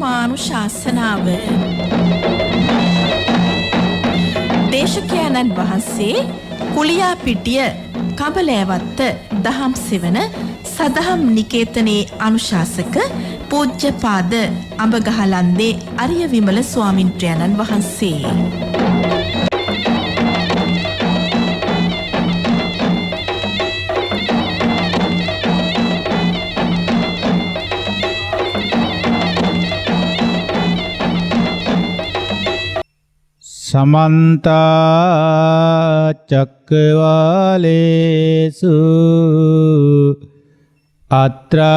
ධර්මානුශාසනාව දේශකයන්න් වහන්සේ කුලියාපිටිය කබලෑවත්ත දහම් සෙවන සදහම් නිකේතනයේ අනුශාසක පූජ්‍යපාද අඹගහලන්දේ අරිය විමල ස්වාමින්ද්‍රයන්න් වහන්සේ. समन्ता चक्रवालेषु अत्रा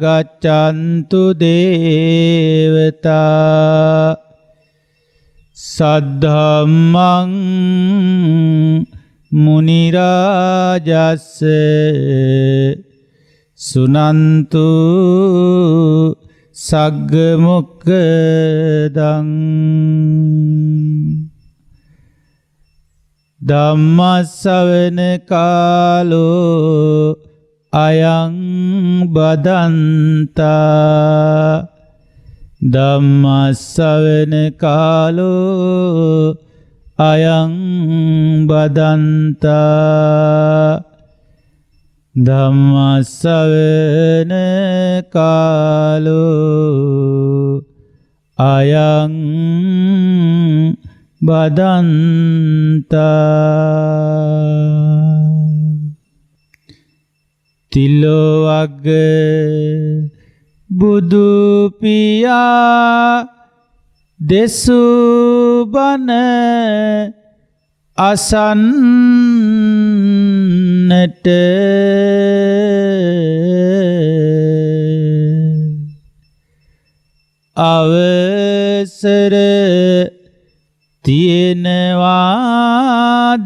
गच्छन्तु देवता सद्धम्मं मुनिराजस्य सुनन्तु සග්ගමොක්ඛදං ධම්මස්සවන කාලෝ අයං බදන්තා ධම්මස්සවන කාලෝ අයං බදන්තා ධම්මස්සවන කාලෝ අයං බදන්තා තිලෝවග්ග බුදු පියා දෙසුබන අසන්නට අවසර තියෙනවා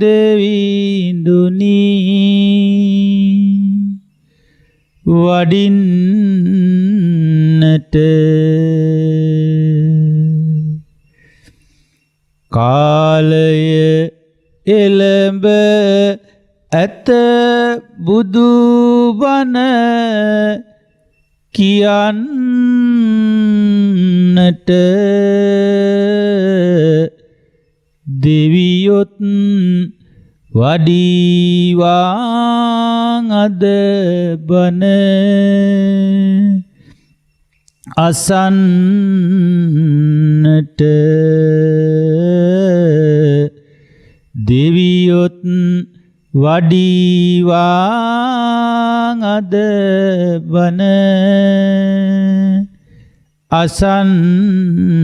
දෙවිඳුනි වඩින්නට කාලය එළඹ ඇත බුදුබණ කියන්නට දෙවියොත් වඩීවාං අද බණ අසන්නට දෙවියොත් වඩීවාං අද බණ අසන්නට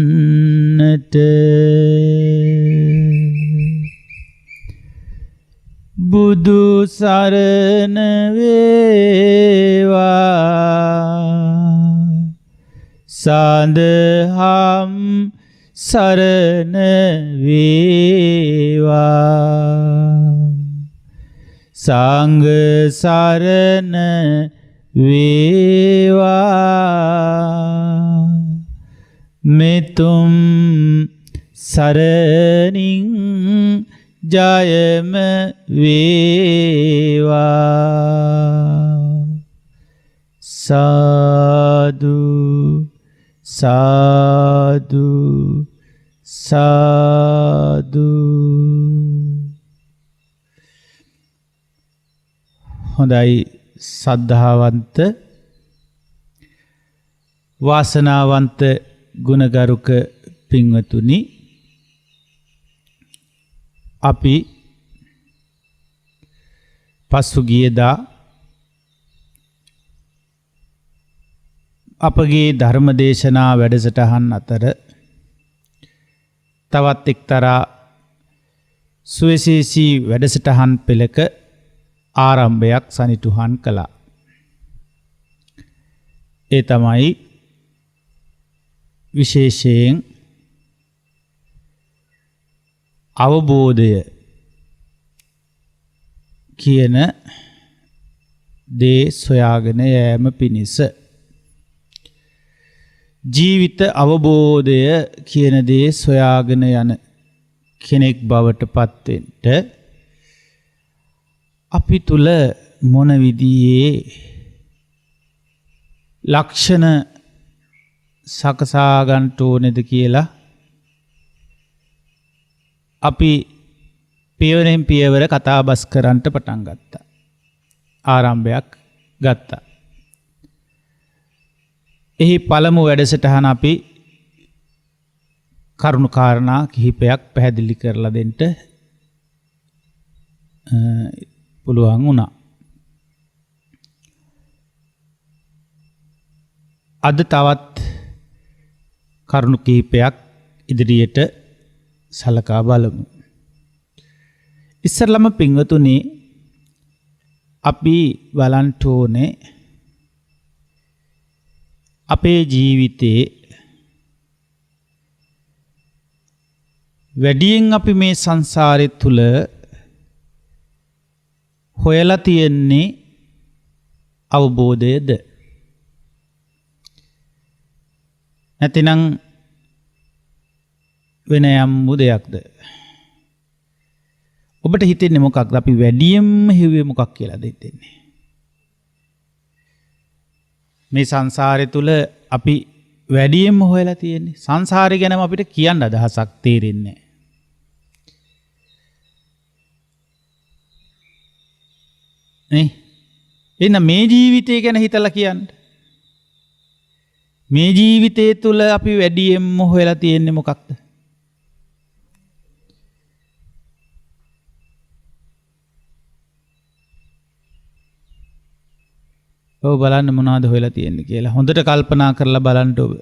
බුදු සරණ වේවා සඳහම් සරණ වේවා සංඝ සරණ වේවා මෙතුම් සරණින් ජයම වේවා සාදු සාදු සාදු. හොඳයි සද්ධාවන්ත වාසනාවන්ත ගුණගරුක පින්වතුනි, අපි පසුගියදා අපගේ ධර්මදේශනා වැඩසටහන් අතර තවත් එක්තරා සුවිශේෂී වැඩසටහන් පෙළක ආරම්භයක් සනිටුහන් කළා. ඒ තමයි විශේෂයෙන් අවබෝධය කියන දේ සොයාගෙන යෑම පිණිස, ජීවිත අවබෝධය කියන දේ සොයාගෙන යන කෙනෙක් බවට පත්වෙන්න අපි තුල මොන විදිහේ ලක්ෂණ සකසා ගන්න ඕනේද කියලා අපි පියවරෙන් පියවර කතා බස් කරන්නට පටන් ගත්තා. ආරම්භයක් ගත්තා. එහි පළමු වැඩසටහන අපි කරුණු කාරණා කිහිපයක් පැහැදිලි කරලා දෙන්න පුළුවන් වුණා. අද තවත් කරුණු කිහිපයක් ඉදිරියට සලකා බලමු. ඉස්සරළම පින්වතුනි අපි බලන්න ඕනේ අපේ ජීවිතේ වැඩියෙන් අපි මේ සංසාරය තුල හොයලා තියෙන්නේ අවබෝධයද නැතිනම් වෙන යම් දෙයක්ද? ඔබට හිතෙන්නේ මොකක්ද? අපි වැඩියෙන්ම හිව්වේ මොකක් කියලාද හිතෙන්නේ? මේ සංසාරය තුල අපි වැඩියෙන්ම හොයලා තියෙන්නේ සංසාරය ගැනම අපිට කියන්න අදහසක් තේරෙන්නේ නැහැ. එන්න මේ ජීවිතය ගැන හිතලා කියන්න. මේ ජීවිතය තුල අපි වැඩියෙන්ම හොයලා තියෙන්නේ මොකක්ද? ඔව් බලන්න මොනවද හොයලා තියෙන්නේ කියලා. හොඳට කල්පනා කරලා බලන්න ඔබ.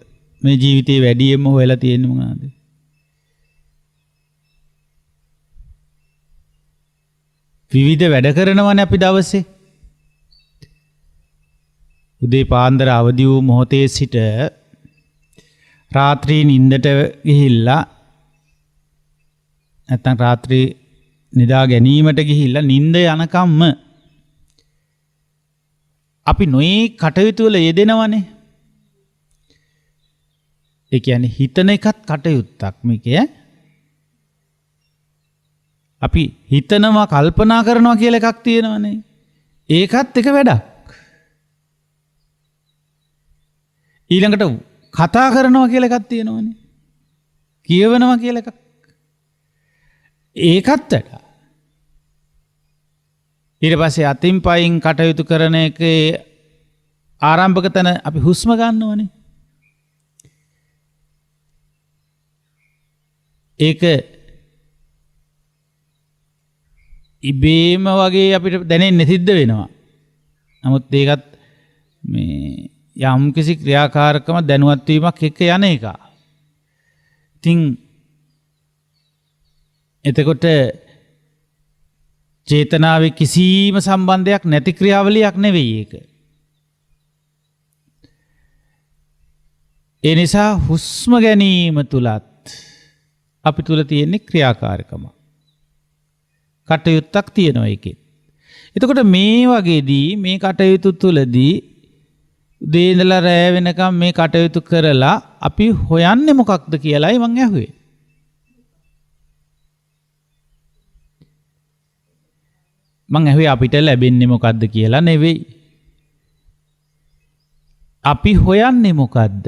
මේ ජීවිතේ වැඩියෙන්ම හොයලා තියෙන්නේ මොනවද? විවිධ වැඩ කරනවනේ අපි දවසේ. උදේ පාන්දර අවදි වූ මොහොතේ සිට රාත්‍රී නිින්දට ගිහිල්ලා නැත්නම් රාත්‍රී නිදා ගැනීමට ගිහිල්ලා නිින්ද යනකම්ම අපි නොයේ කටයුතු වල යෙදෙනවනේ. ඒ කියන්නේ හිතන එකත් කටයුත්තක් මේක. අපි හිතනවා කල්පනා කරනවා කියලා එකක් තියෙනවනේ. ඒකත් එක වැඩක්. ඊළඟට කතා කරනවා කියලා එකක් තියෙනවනේ. කියවනවා කියලා එකක්. ඒකත් වැඩක්. ඊට පස්සේ අතින් පයින් කටයුතු කරන එකේ ආරම්භක තැන අපි හුස්ම ගන්නවනේ. ඒක ඉබේම වගේ අපිට දැනෙන්නේ සිද්ධ වෙනවා. නමුත් ඒකත් මේ යම් කිසි ක්‍රියාකාරකම දැනුවත් වීමක් එක්ක යන එක. ඉතින් එතකොට චේතනාවේ කිසිම සම්බන්ධයක් නැති ක්‍රියාවලියක් නෙවෙයි ඒක. ඒ නිසා හුස්ම ගැනීම තුලත් අපි තුල තියෙන ක්‍රියාකාරකම. කටයුත්තක් තියෙනවා ඒකේ. එතකොට මේ වගේදී මේ කටයුතු තුලදී උදේ ඉඳලා රැය වෙනකම් මේ කටයුතු කරලා අපි හොයන්නේ මොකක්ද කියලායි මං අහුවේ. මං ඇහුවේ අපිට ලැබෙන්නේ මොකද්ද කියලා නෙවෙයි. අපි හොයන්නේ මොකද්ද?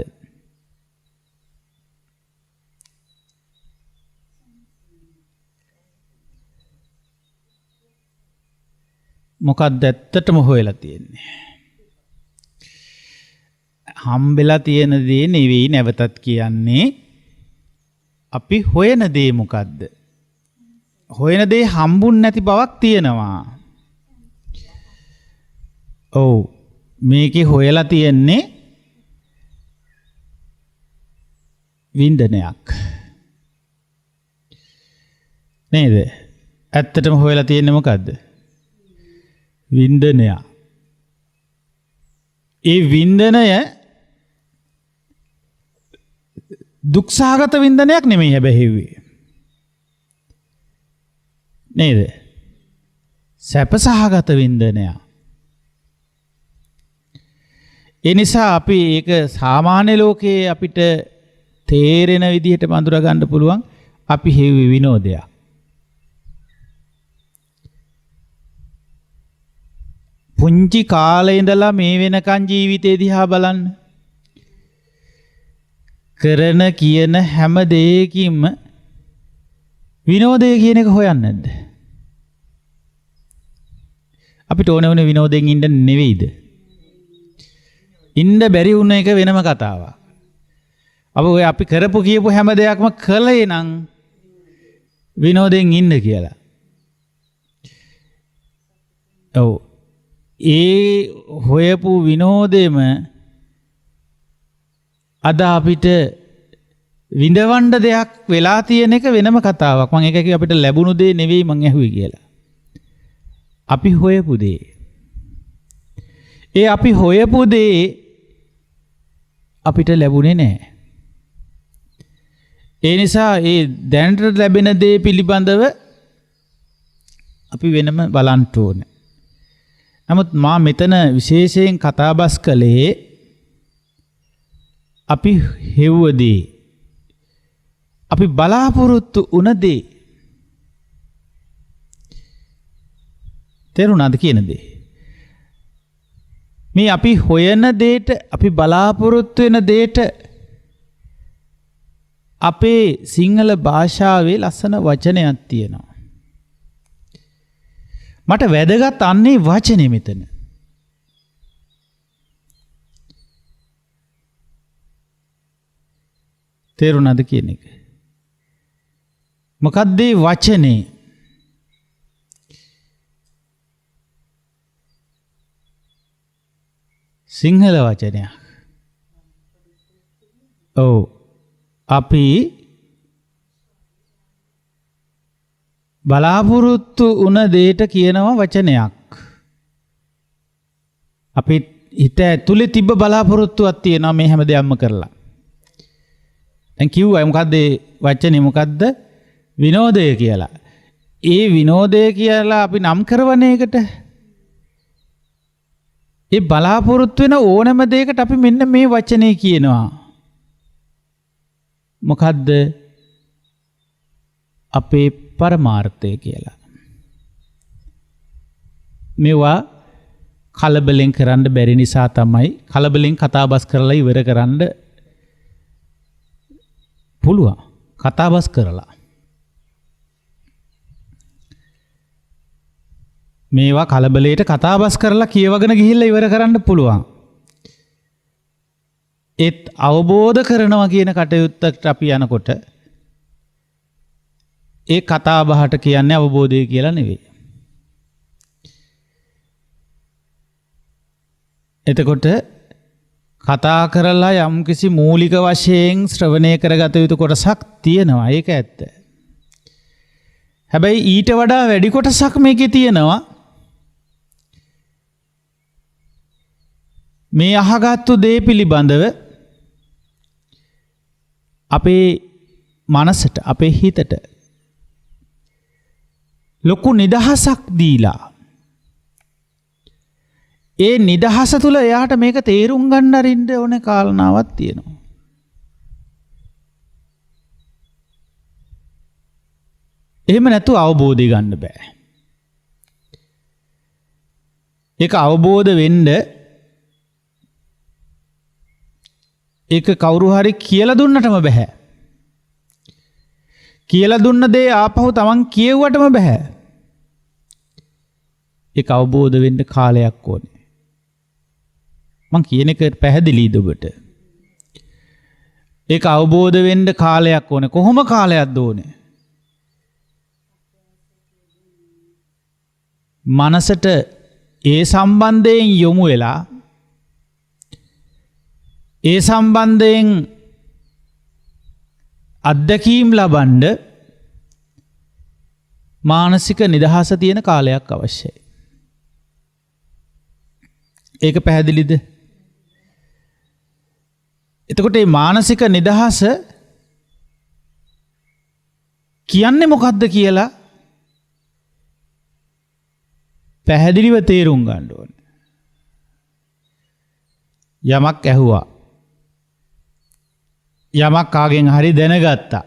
මොකක්ද ඇත්තටම හොයලා තියෙන්නේ? හම්බෙලා තියෙන දේ නෙවෙයි නැවතත් කියන්නේ. අපි හොයන දේ මොකද්ද? හොයන දේ හම්බුන් නැති බවක් තියෙනවා. ඔව් මේකේ හොයලා තියෙන්නේ වින්දනයක්. නේද? ඇත්තටම හොයලා තියෙන්නේ මොකද්ද? වින්දනය. ඒ වින්දනය දුක්සහගත වින්දනයක් නෙමෙයි හැබැයි. නේද? සැපසහගත වින්දනයක්. ඒ නිසා අපි ඒක සාමාන්‍ය ලෝකයේ අපිට තේරෙන විදිහට බඳුර ගන්න පුළුවන්. අපි හේවි විනෝදයක්. පුංචි කාලේ ඉඳලා මේ වෙනකන් ජීවිතේ දිහා බලන්න. කරන කියන හැම දෙයකින්ම විනෝදය කියන එක හොයන්නේ නැද්ද? අපිට ඕන වුණේ විනෝදයෙන් ඉන්න නෙවෙයිද? ඉන්න බැරි වුණ එක වෙනම කතාවක්. අපි කරපු කියපු හැම දෙයක්ම කළේ නම් විනෝදයෙන් ඉන්න කියලා. ඔව්. ඒ හොයපු විනෝදෙම අද අපිට විඳවන්න දෙයක් වෙලා තියෙන එක වෙනම කතාවක්. මම ඒක කිව්ව අපිට ලැබුණු දේ නෙවෙයි මං ඇහුවේ කියලා. අපි හොයපු දේ. ඒ අපි හොයපු දේ අපිට ලැබුණේ නැහැ. ඒ නිසා ඒ දැනට ලැබෙන දේ පිළිබඳව අපි වෙනම බලන්න ඕනේ. නමුත් මා මෙතන විශේෂයෙන් කතාබස් කළේ අපි හෙව්වදී අපි බලාපොරොත්තු වුණ දේ තේරුණාද කියන දේ. මේ අපි හොයන දේට අපි බලාපොරොත්තු වෙන දේට අපේ සිංහල භාෂාවේ ලස්සන වචනයක් තියෙනවා. මට වැදගත් අන්නේ වචනේ මෙතන. තේරුණාද කියන එක? මොකක්ද මේ වචනේ? සිංහල වචනයක්. ඔව්. අපි බලාපොරොත්තු වුණ දෙයට කියනවා වචනයක්. අපි හිත ඇතුලේ තිබ්බ බලාපොරොත්තුවක් තියෙනවා මේ හැම දෙයක්ම කරලා. දැන් කිව්වා මොකද්ද වචනේ මොකද්ද? විනෝදය කියලා. ඒ විනෝදය කියලා අපි නම් කරවන එකට ඒ බලාපොරොත්තු වෙන ඕනෑම දෙයකට අපි මෙන්න මේ වචනේ කියනවා. මොකද්ද? අපේ පරමාර්ථය කියලා. මේවා කලබලෙන් කරන්න බැරි නිසා තමයි කලබලෙන් කතාබස් කරලා ඉවර කරන්න පුළුවන්. කතාබස් කරලා මේවා කලබලයට කතාබස් කරලා කියවගෙන ගිහිල්ලා ඉවර කරන්න පුළුවන්. ඒත් අවබෝධ කරනවා කියන කටයුත්තට අපි යනකොට ඒ කතා බහට කියන්නේ අවබෝධය කියලා නෙවෙයි. එතකොට කතා කරලා යම්කිසි මූලික වශයෙන් ශ්‍රවණය කරගත යුතු කොටසක් තියෙනවා. ඒක ඇත්ත. හැබැයි ඊට වඩා වැඩි කොටසක් මේකේ තියෙනවා. මේ අහගත්තු දේ පිළිබඳව අපේ මනසට අපේ හිතට ලොකු නිදහසක් දීලා ඒ නිදහස තුළ එයාට මේක තේරුම් ගන්න අරින්න ඕනේ කාරණාවක් තියෙනවා. එහෙම නැතුව අවබෝධය ගන්න බෑ. ඒක අවබෝධ වෙන්න ඒක කවුරු හරි කියලා දුන්නටම බෑ. කියලා දුන්න දේ ආපහු තමන් කියෙව්වටම බෑ. ඒක අවබෝධ වෙන්න කාලයක් ඕනේ. මං කියන එක පැහැදිලිද ඔබට? ඒක අවබෝධ වෙන්න කාලයක් ඕනේ. කොහොම කාලයක්ද ඕනේ? මනසට ඒ සම්බන්ධයෙන් යොමු වෙලා ඒ සම්බන්ධයෙන් අත්දැකීම් ලබන්න මානසික නිදහස තියෙන කාලයක් අවශ්‍යයි. ඒක පැහැදිලිද? එතකොට මේ මානසික නිදහස කියන්නේ මොකක්ද කියලා පැහැදිලිව තේරුම් ගන්න ඕනේ. යමක් ඇහුවා. යමක් කාගෙන් හරි දැනගත්තා.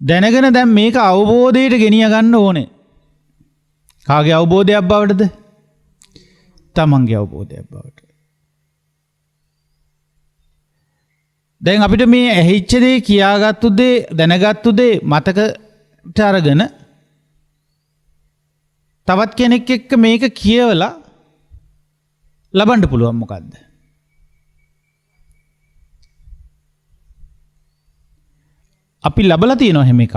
දැනගෙන දැන් මේක අවබෝධයට ගෙනිය ගන්න ඕනේ. කාගේ අවබෝධයක් බවටද? තමන්ගේ අවබෝධයක් බවට. දැන් අපිට මේ ඇහිච්ච දේ කියාගත්තු දේ දැනගත්තු දේ මතකට අරගෙන තවත් කෙනෙක් එක්ක මේක කියවලා ලබන්න පුළුවන් මොකද්ද? අපි ලබලා තියෙනවා හැම එකක්.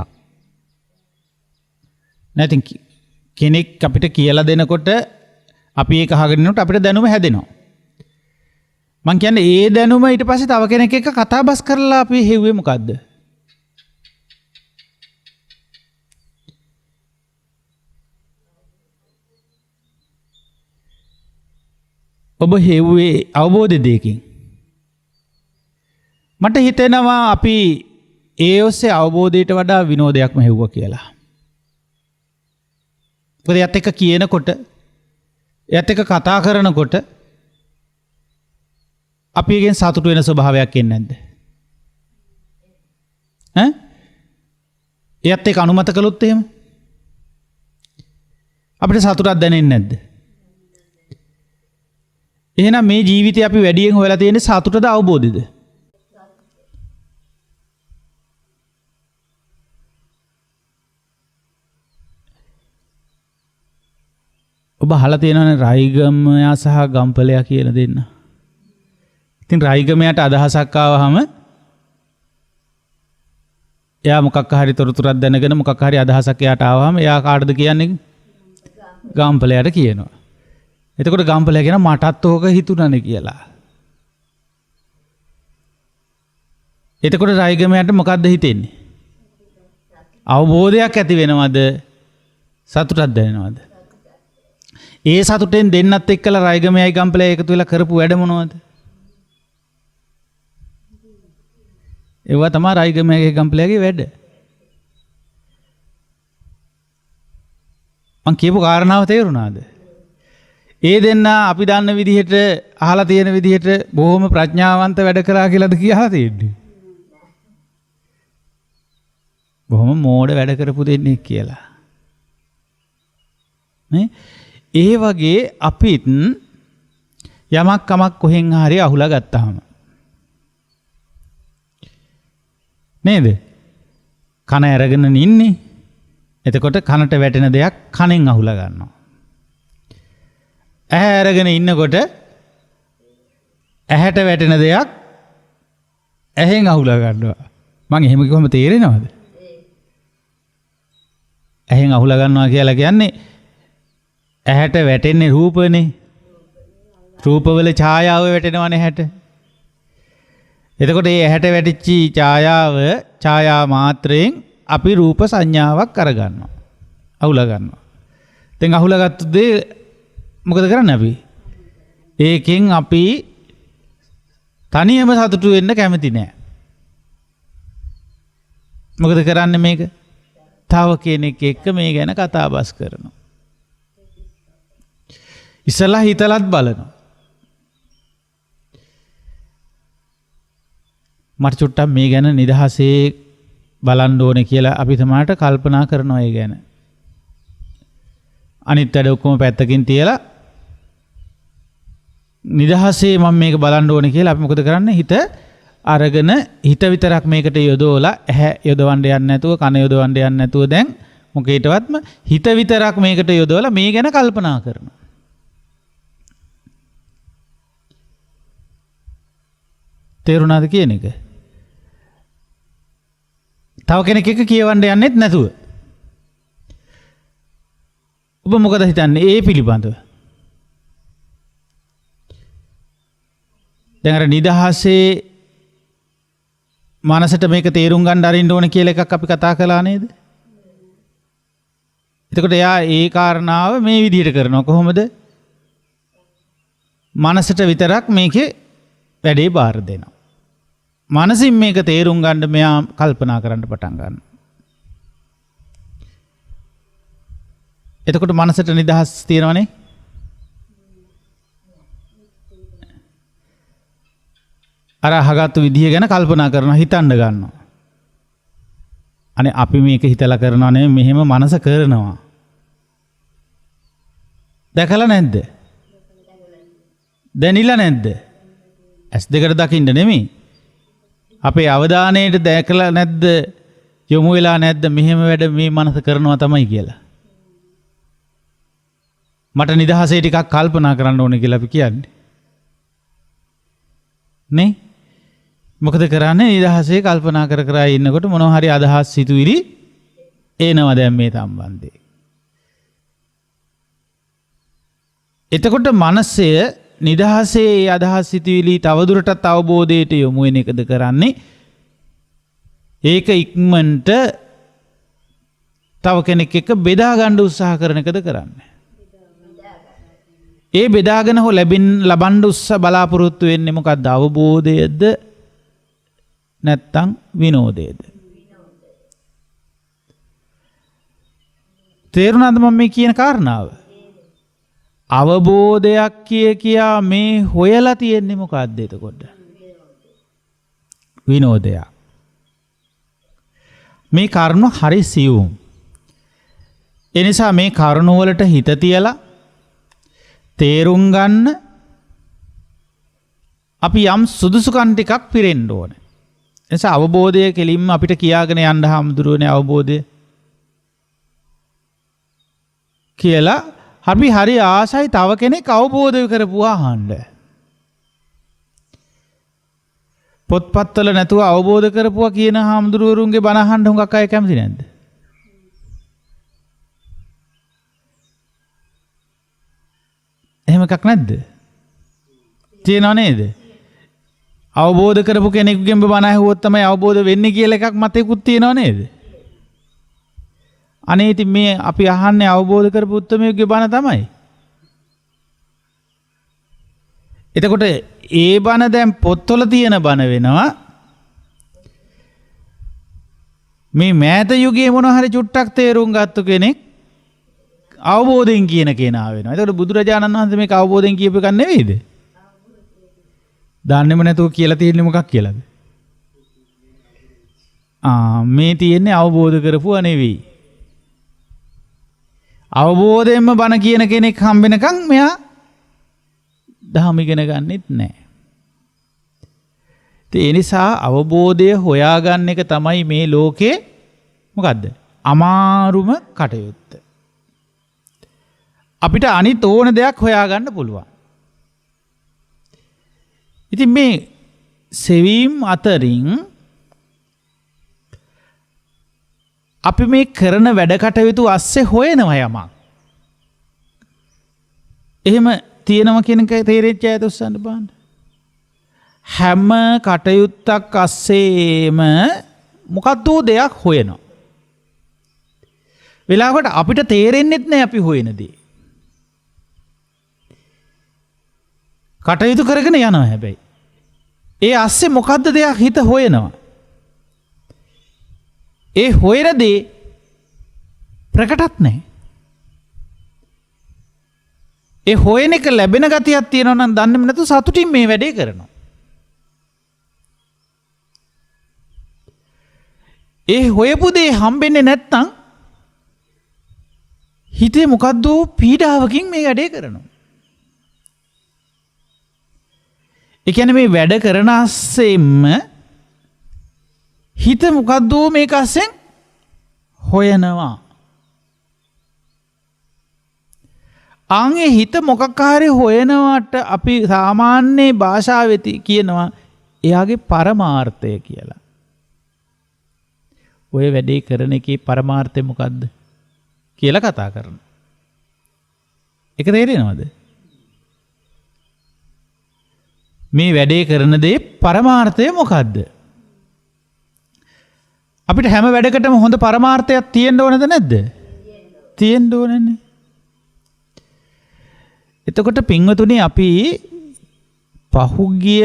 නැතිනම් කෙනෙක් අපිට කියලා දෙනකොට අපි ඒක අහගෙන ඉන්නකොට අපිට දැනුම හැදෙනවා. මං කියන්නේ ඒ දැනුම ඊට පස්සේ තව කෙනෙක් එක්ක කතා බස් කරලා අපි හෙව්වේ මොකද්ද? ඔබ හෙව්වේ අවබෝධ දෙයකින්. මට හිතෙනවා අපි ඒ ඔස්සේ අවබෝධයට වඩා විනෝදයක්ම හෙව්වා කියලා. මොකද යත් එක කියනකොට යත් එක කතා කරනකොට අපි එකෙන් සතුටු වෙන ස්වභාවයක් එන්නේ නැද්ද? ඈ? එයත් එක අනුමත කළොත් එහෙම අපිට සතුටක් දැනෙන්නේ නැද්ද? එහෙනම් මේ ජීවිතේ අපි වැඩියෙන් හොයලා තියෙන්නේ සතුටද අවබෝධයද? ඔබ අහලා තියෙනවනේ රයිගමයා සහ ගම්පලයා කියන දෙන්න. ඉතින් රයිගමයාට අදහසක් ආවහම එයා මොකක් හරි තොරතුරක් දැනගෙන මොකක් හරි අදහසක් එයාට ආවහම එයා කාටද කියන්නේ? ගම්පලයාට කියනවා. එතකොට ගම්පලයා කියනවා මටත් ඕක හිතුණානේ කියලා. එතකොට රයිගමයාට මොකද්ද හිතෙන්නේ? අවබෝධයක් ඇති වෙනවද? සතුටක් දැනෙනවද? ඒ සතුටෙන් දෙන්නත් එක්කලා රයිගමයයි ගම්පලයා එකතු වෙලා කරපු වැඩ මොනවද? ඒවා තමයි රයිගමයාගේ ගම්පලයාගේ වැඩ. මං කියපු කාරණාව තේරුණාද? ඒ දෙන්න අපි දන්න විදිහට අහලා තියෙන විදිහට බොහොම ප්‍රඥාවන්ත වැඩ කළා කියලාද කියලා තියෙන්නේ? බොහොම මෝඩ වැඩ කරපු දෙන්නේ කියලා. නේ? ඒ වගේ අපිත් යමක් කමක් කොහෙන් හරි අහුලා ගත්තාම නේද? කන අරගෙන ඉන්නේ. එතකොට කනට වැටෙන දෙයක් කනෙන් අහුලා ගන්නවා. ඇහැ අරගෙන ඉන්නකොට ඇහැට වැටෙන දෙයක් ඇහෙන් අහුලා ගන්නවා. මං එහෙම කිව්වම තේරෙනවද? ඇහෙන් අහුලා ගන්නවා කියලා කියන්නේ ඇහැට වැටෙන්නේ රූපනේ. රූපවල ඡායාව වැටෙනවනේ ඇහැට. එතකොට මේ ඇහැට වැටිච්ච ඡායා මාත්‍රයෙන් අපි රූප සංඥාවක් අරගන්නවා. අහුලා ගන්නවා. දැන් අහුලා ගත්ත දේ මොකද කරන්නේ අපි? ඒකෙන් අපි තනියම සතුටු වෙන්න කැමති නෑ. මොකද කරන්නේ මේක? තව කෙනෙක් එක්ක මේ ගැන කතා බස් කරනවා. ඉස්සලා හිතලත් බලනවා. මට චුට්ටක් මේ ගැන නිදහසේ බලන්න ඕනේ කියලා අපි තමයි කල්පනා කරනවා ඒ ගැන. අනිත් වැඩ ඔක්කොම පැත්තකින් තියලා නිදහසේ මම මේක බලන්න ඕනේ කියලා අපි මොකද කරන්නේ? හිත අරගෙන හිත විතරක් මේකට යොදවලා ඇහැ යොදවන්න යන්නේ නැතුව කන යොදවන්න යන්නේ නැතුව දැන් මොකේටවත්ම හිත විතරක් මේකට යොදවලා මේ ගැන කල්පනා කරනවා. තේරුණාද කියන එක? තව කෙනෙක් එක්ක කියවන්න යන්නෙත් නැතුව. ඔබ මොකද හිතන්නේ ඒ පිළිබඳව? දැන් අර නිදහසේ මනසට මේක තේරුම් ගන්න අරින්න ඕන කියලා එකක් අපි කතා කළා නේද? එතකොට එයා ඒ කාරණාව මේ විදිහට කරනවා කොහොමද? මනසට විතරක් මේකේ වැඩේ බාර දෙනවා. මනසින් මේක තේරුම් ගන්න මෙයා කල්පනා කරන්න පටන් ගන්නවා. එතකොට මනසට නිදහස් තියෙනවනේ. අර අහගත්තු විදිය ගැන කල්පනා කරනවා, හිතන්න ගන්නවා. අනේ අපි මේක හිතලා කරනවා නෙමෙයි, මෙහෙම මනස කරනවා. දැකලා නැද්ද? දැනිලා නැද්ද? ඇස් දෙකට දකින්න නෙමෙයි. අපේ අවධානයට දැකලා නැද්ද යොමු වෙලා නැද්ද මෙහෙම වැඩ මේ මනස කරනවා තමයි කියලා. මට නිදහසේ ටිකක් කල්පනා කරන්න ඕනේ කියලා අපි කියන්නේ. නේ? මොකද කරන්නේ නිදහසේ කල්පනා කර කර ඉන්නකොට මොනවා හරි අදහස් සිතුවිලි එනවා දැන් මේ සම්බන්ධයෙන්. එතකොට මනසය නිදහසේ අදහස් සිතුවිලි තවදුරටත් අවබෝධයට යොමු වෙන එකද කරන්නේ? ඒක ඉක්මනට තව කෙනෙක් එක්ක බෙදා ගන්න උත්සාහ කරන එකද කරන්නේ? ඒ බෙදාගෙන හෝ ලබන්න උත්සාහ බලාපොරොත්තු වෙන්නේ මොකක්ද? අවබෝධයද නැත්තම් විනෝදයද? තේරුණාද මම මේ කියන කාරණාව? අවබෝධයක් කියා මේ හොයලා තියෙන්නේ මොකක්ද එතකොට? විනෝදයක්. මේ කරුණ හරි සියුම්. ඒ නිසා මේ කරුණ වලට හිත තියලා තේරුම් ගන්න අපි යම් සුදුසුකම් ටිකක් පිරෙන්න ඕනේ. ඒ නිසා අවබෝධය කෙලින්ම අපිට කියාගෙන යන්න හම්දුරුවනේ අවබෝධය කියලා අපි හරි ආසයි තව කෙනෙක් අවබෝධ කරපුවා අහන්න. පොත්පත්වල නැතුව අවබෝධ කරපුවා කියන හාමුදුරුවරුන්ගේ බණ අහන්න හුඟක් අය කැමති නැද්ද? එහෙම එකක් නැද්ද? තියෙනව නේද? අවබෝධ කරපු කෙනෙකුගෙන් බණ අහුවොත් තමයි අවබෝධ වෙන්නේ කියලා එකක් මතයකුත් තියෙනව නේද? අනේ ඉතින් මේ අපි අහන්නේ අවබෝධ කරපු උත්තමයෙකුගේ බණ තමයි. එතකොට ඒ බණ දැන් පොත්වල තියෙන බණ වෙනවා. මේ මෑත යුගයේ මොන හරි චුට්ටක් තේරුම් ගත්ත කෙනෙක් අවබෝධයෙන් කියන කෙනා වෙනවා. එතකොට බුදුරජාණන් වහන්සේ මේක අවබෝධයෙන් කියපු එකක් නෙවෙයිද? දන්නේම නැතුව කියලා තියෙන්නේ මොකක් කියලාද? මේ තියෙන්නේ අවබෝධ කරපුවා නෙවෙයි. අවබෝධයෙන්ම බණ කියන කෙනෙක් හම්බෙනකන් මෙයා දහම ඉගෙන ගන්නෙත් නැහැ. ඒ නිසා අවබෝධය හොයාගන්න එක තමයි මේ ලෝකේ මොකද්ද? අමාරුම කටයුත්ත. අපිට අනිත් ඕන දෙයක් හොයාගන්න පුළුවන්. ඉතින් මේ සෙවීම් අතරින් අපි මේ කරන වැඩ කටයුතු අස්සේ හොයනවා යමක්. එහෙම තියෙනවා කියන එක තේරෙච්ච අයත් උස්සන්න බලන්න. හැම කටයුත්තක් අස්සේම මොකද්ද දෙයක් හොයනවා. වෙලාවකට අපිට තේරෙන්නෙත් නැහැ අපි හොයන දේ. කටයුතු කරගෙන යනවා හැබැයි. ඒ අස්සේ මොකද්ද දෙයක් හිත හොයනවා. ඒ හොයන දේ ප්‍රකටත් නැහැ. ඒ හොයන එක ලැබෙන ගතියක් තියෙනවා නම් දන්නේම නැතු සතුටින් මේ වැඩේ කරනවා. ඒ හොයපු දේ හම්බෙන්නේ නැත්නම් හිතේ මොකද්ද පීඩාවකින් මේ වැඩේ කරනවා. ඒ කියන්නේ මේ වැඩ කරන අස්සෙම හිත මොකද්ද මේක අස්සෙන් හොයනවා. ආන්ගේ හිත මොකක් හරි හොයනවට අපි සාමාන්‍ය භාෂාවෙත් කියනවා එයාගේ පරමාර්ථය කියලා. ඔය වැඩේ කරන එකේ පරමාර්ථය මොකද්ද කියලා කතා කරනවා. ඒක තේරෙනවද? මේ වැඩේ කරන දේ පරමාර්ථය මොකද්ද? අපිට හැම වැඩකටම හොඳ පරමාර්ථයක් තියෙන්න ඕනද නැද්ද? තියෙන්න ඕනනේ. එතකොට පින්වතුනි අපි පහුගිය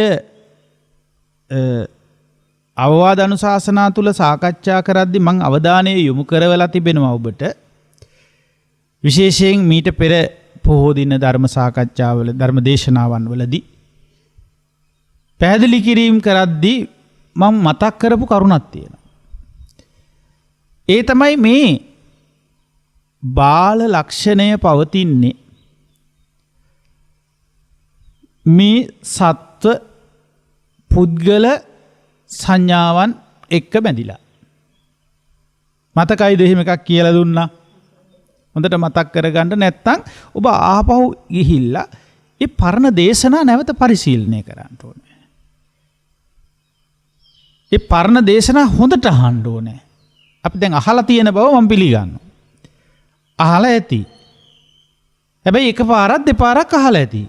අවවාද අනුශාසනා තුල සාකච්ඡා කරද්දී මම අවධානය යොමු කරවලා තිබෙනවා ඔබට. විශේෂයෙන් මීට පෙර පොහෝ දින ධර්ම සාකච්ඡාවල ධර්ම දේශනාවන් වලදී පැහැදිලි කිරීම කරද්දී මම මතක් කරපු කරුණක් තියෙනවා. ඒ තමයි මේ බාල ලක්ෂණය පවතින්නේ මේ සත්ව පුද්ගල සංඥාවන් එක්ක බැඳිලා. මතකයිද එහෙම එකක් කියලා දුන්නා? හොඳට මතක් කරගන්න නැත්නම් ඔබ ආපහු ගිහිල්ලා ඒ පරණ දේශනා නැවත පරිශීලනය කරන්න ඕනේ. ඒ පරණ දේශනා හොඳට අහන්න ඕනේ. අපි දැන් අහලා තියෙන බව මම පිළිගන්නවා. අහලා ඇති. හැබැයි එකපාරක් දෙපාරක් අහලා ඇති.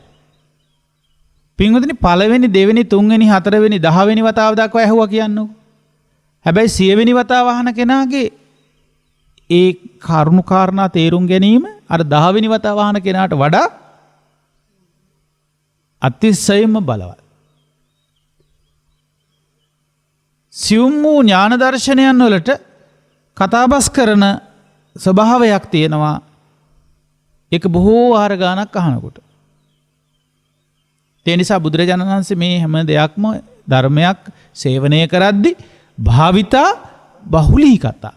පින්වතුනි පළවෙනි දෙවෙනි තුන්වෙනි හතරවෙනි 10 වෙනි වතාව දක්වා ඇහුවා කියන්නකො. හැබැයි 100 වෙනි වතාව අහන කෙනාගේ ඒ කරුණු කාරණා තේරුම් ගැනීම අර 10 වෙනි වතාව අහන කෙනාට වඩා අතිශයින්ම බලවත්. සියුම් වූ ඥාන දර්ශනයන් වලට කතාබස් කරන ස්වභාවයක් තියෙනවා. ඒක බොහෝ වාර ගණක් අහනකොට. ඒ නිසා බුදුරජාණන් වහන්සේ මේ හැම දෙයක්ම ධර්මයක් සේවනය කරද්දී භාවිතා බහුලී කතා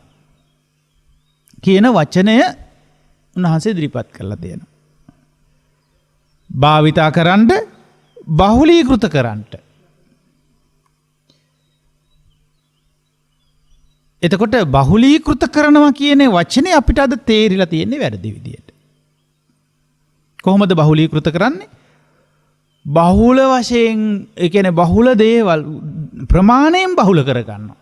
කියන වචනය උන්වහන්සේ ඉදිරිපත් කරලා තියෙනවා. භාවිතා කරන්න බහුලීකృత කරන්න. එතකොට බහුලීකృత කරනවා කියන වචනේ අපිට අද තේරිලා තියෙන්නේ වැරදි විදියට. කොහොමද බහුලීකృత කරන්නේ? බහුල වශයෙන් ඒ කියන්නේ බහුල දේවල් ප්‍රමාණයෙන් බහුල කර ගන්නවා.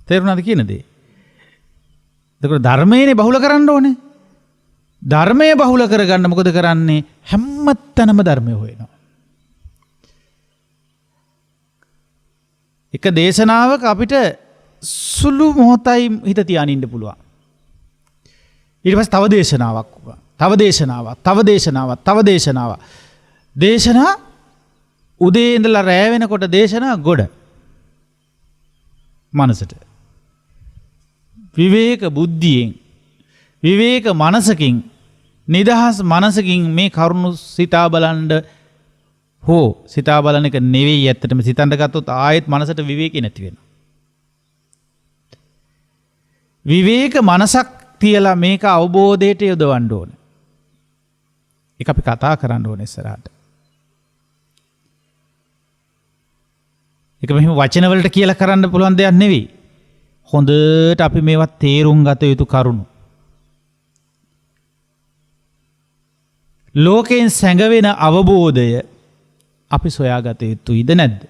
තේරුණාද කියන දේ? එතකොට ධර්මයනේ බහුල කරන්න ඕනේ. ධර්මය බහුල කරගන්න මොකද කරන්නේ? හැමතැනම ධර්මය හොයනවා. එක දේශනාවක අපිට සුළු මොහොතයි හිත තියාගෙන ඉන්න පුළුවන්. ඊට පස්සේ තව දේශනාවක් වුණා. තව දේශනාවක්, තව දේශනාවක්, තව දේශනාවක්. දේශනා උදේ ඉඳලා රැ වෙනකොට දේශනා ගොඩ. මනසට. විවේක බුද්ධියෙන්, විවේක මනසකින්, නිදහස් මනසකින් මේ කරුණු සිතා බලන්න හෝ සිතා බලන එක නෙවෙයි ඇත්තටම සිතන්න ගත්තොත් ආයෙත් මනසට විවේකේ නැති වෙනවා. විවේක මනසක් තියලා මේක අවබෝධයට යොදවන්න ඕනේ. ඒක අපි කතා කරන්න ඕනේ ඉස්සරහට. ඒක මෙහෙම වචන වලට කියලා කරන්න පුළුවන් දෙයක් නෙවෙයි. හොඳට අපි මේවා තේරුම් ගත යුතු කරුණු. ලෝකයෙන් සැඟවෙන අවබෝධය අපි සොයාගත යුතුයිද නැද්ද?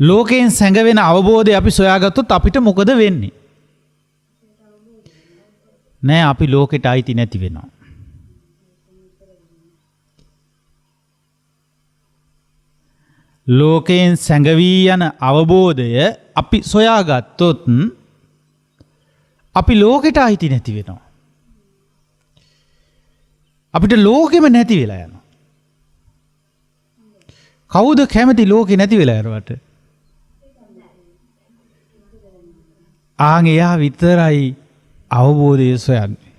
ලෝකයෙන් සැඟවෙන අවබෝධය අපි සොයාගත්තොත් අපිට මොකද වෙන්නේ? නෑ අපි ලෝකෙට අයිති නැති වෙනවා. ලෝකයෙන් සැඟවී යන අවබෝධය අපි සොයාගත්තොත් අපි ලෝකෙට අයිති නැති වෙනවා. අපිට ලෝකෙම නැති වෙලා යනවා. කවුද කැමති ලෝකෙ නැති වෙලා යනවට? ආන් එයා විතරයි අවබෝධය සොයන්නේ.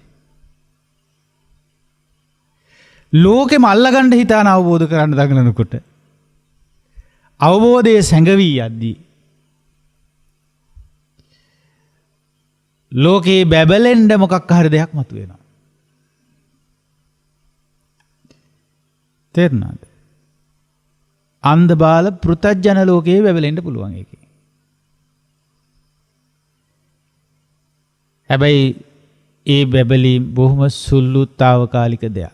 ලෝකෙම අල්ලගන්න හිතාන අවබෝධ කරන්න දඟලනකොට අවබෝධය සැඟවී යද්දී ලෝකේ බැබලෙන්න මොකක් හරි දෙයක් මතුවෙනවා. තේරුණාද? අන්ධ බාල පෘථජන ලෝකේ බැබලෙන්න පුළුවන් ඒකේ. හැබැයි ඒ බැබලීම් බොහොම සුළු తాවකාලික දෙයක්.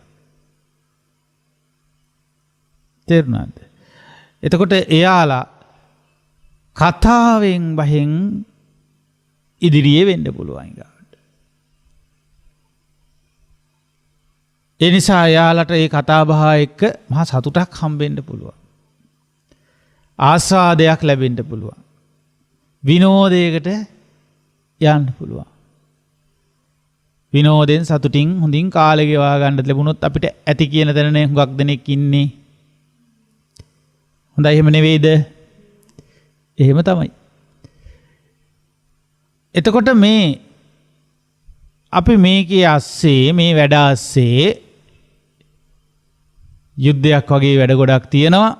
තේරුණාද? එතකොට එයාලා කතාවෙන් බහෙන් ඉදිරියේ වෙන්න පුළුවන් ගාවට. ඒ නිසා එයාලට ඒ කතා බහ එක්ක මහා සතුටක් හම්බෙන්න පුළුවන්. ආස්වාදයක් ලැබෙන්න පුළුවන්. විනෝදයකට යන්න පුළුවන්. විනෝදෙන් සතුටින් හොඳින් කාලය ගෙවා ගන්න ලැබුණොත් අපිට ඇති කියන තැනනේ හුඟක් දෙනෙක් ඉන්නේ. හොඳයි එහෙම නෙවෙයිද? එහෙම තමයි. එතකොට මේ අපි මේකේ ASCII මේ වැඩ ASCII යුද්ධයක් වගේ වැඩ ගොඩක් තියෙනවා.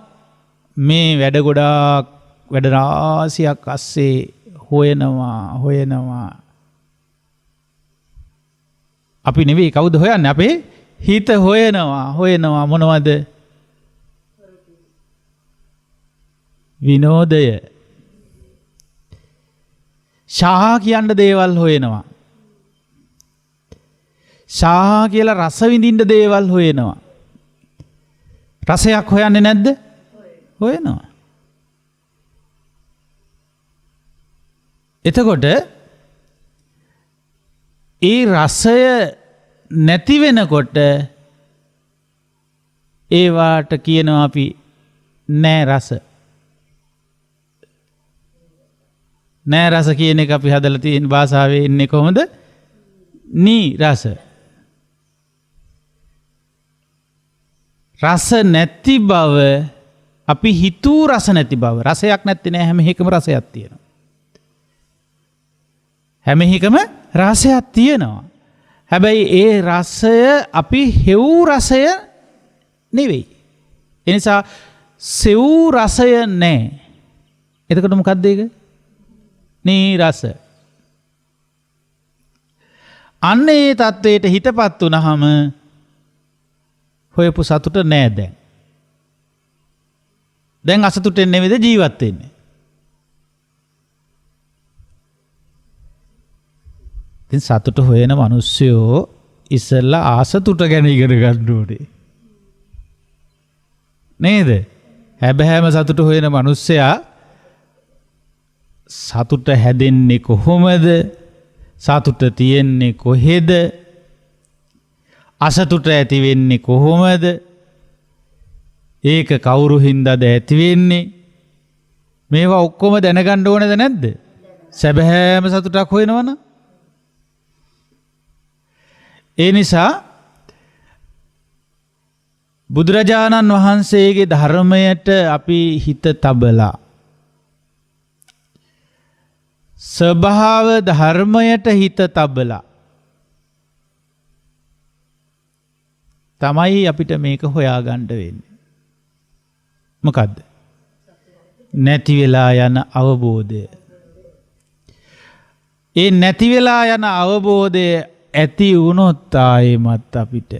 මේ වැඩ ගොඩක් වැඩ රාශියක් ASCII හොයනවා. අපි නෙවෙයි කවුද හොයන්නේ? අපේ හිත හොයනවා මොනවද? විනෝදය. ශාහා කියන්න දේවල් හොයනවා. ශාහා කියලා රස විඳින්න දේවල් හොයනවා. රසයක් හොයන්නේ නැද්ද? හොයනවා. එතකොට ඒ රසය නැති වෙනකොට ඒවාට කියනවා අපි නෑ රස. නෑ රස කියන එක අපි හදලා තියෙන භාෂාවේ ඉන්නේ කොහොමද? නී රස. රස නැති බව අපි හිතූ රස නැති බව. රසයක් නැත්තේ නෑ, හැම එකම රසයක් තියෙනවා. හැම එකම රසයක් තියෙනවා. හැබැයි ඒ රසය අපි හෙව් රසය නෙවෙයි. ඒ නිසා සෙව් රසය නෑ. එතකොට මොකක්ද ඒක? නී රස. අන්න ඒ තත්වයට හිතපත් වුණාම හොයපු සතුට නෑ දැන්. දැන් අසතුටෙන් නෙවෙයිද ජීවත් වෙන්නේ. ඉතින් සතුට හොයන මිනිස්සුયો ඉස්සෙල්ලා ආසතුට ගැන ඉගෙන ගන්න ඕනේ. නේද? හැබැයිම සතුට හොයන මිනිස්සයා සතුට හැදෙන්නේ කොහොමද? සතුට තියෙන්නේ කොහෙද? අසතුට ඇති වෙන්නේ කොහොමද? ඒක කවුරු හින්දාද ඇති වෙන්නේ? මේවා ඔක්කොම දැනගන්න ඕනද නැද්ද? සැබෑම සතුටක් හොයනවනම්. ඒ නිසා බුදුරජාණන් වහන්සේගේ ධර්මයට අපි හිත තබලා ස්වභාව ධර්මයට හිත තබලා තමයි අපිට මේක හොයාගන්න වෙන්නේ. මොකද්ද? නැති වෙලා යන අවබෝධය. ඒ නැති වෙලා යන අවබෝධය ඇති වුණොත් ආයෙමත් අපිට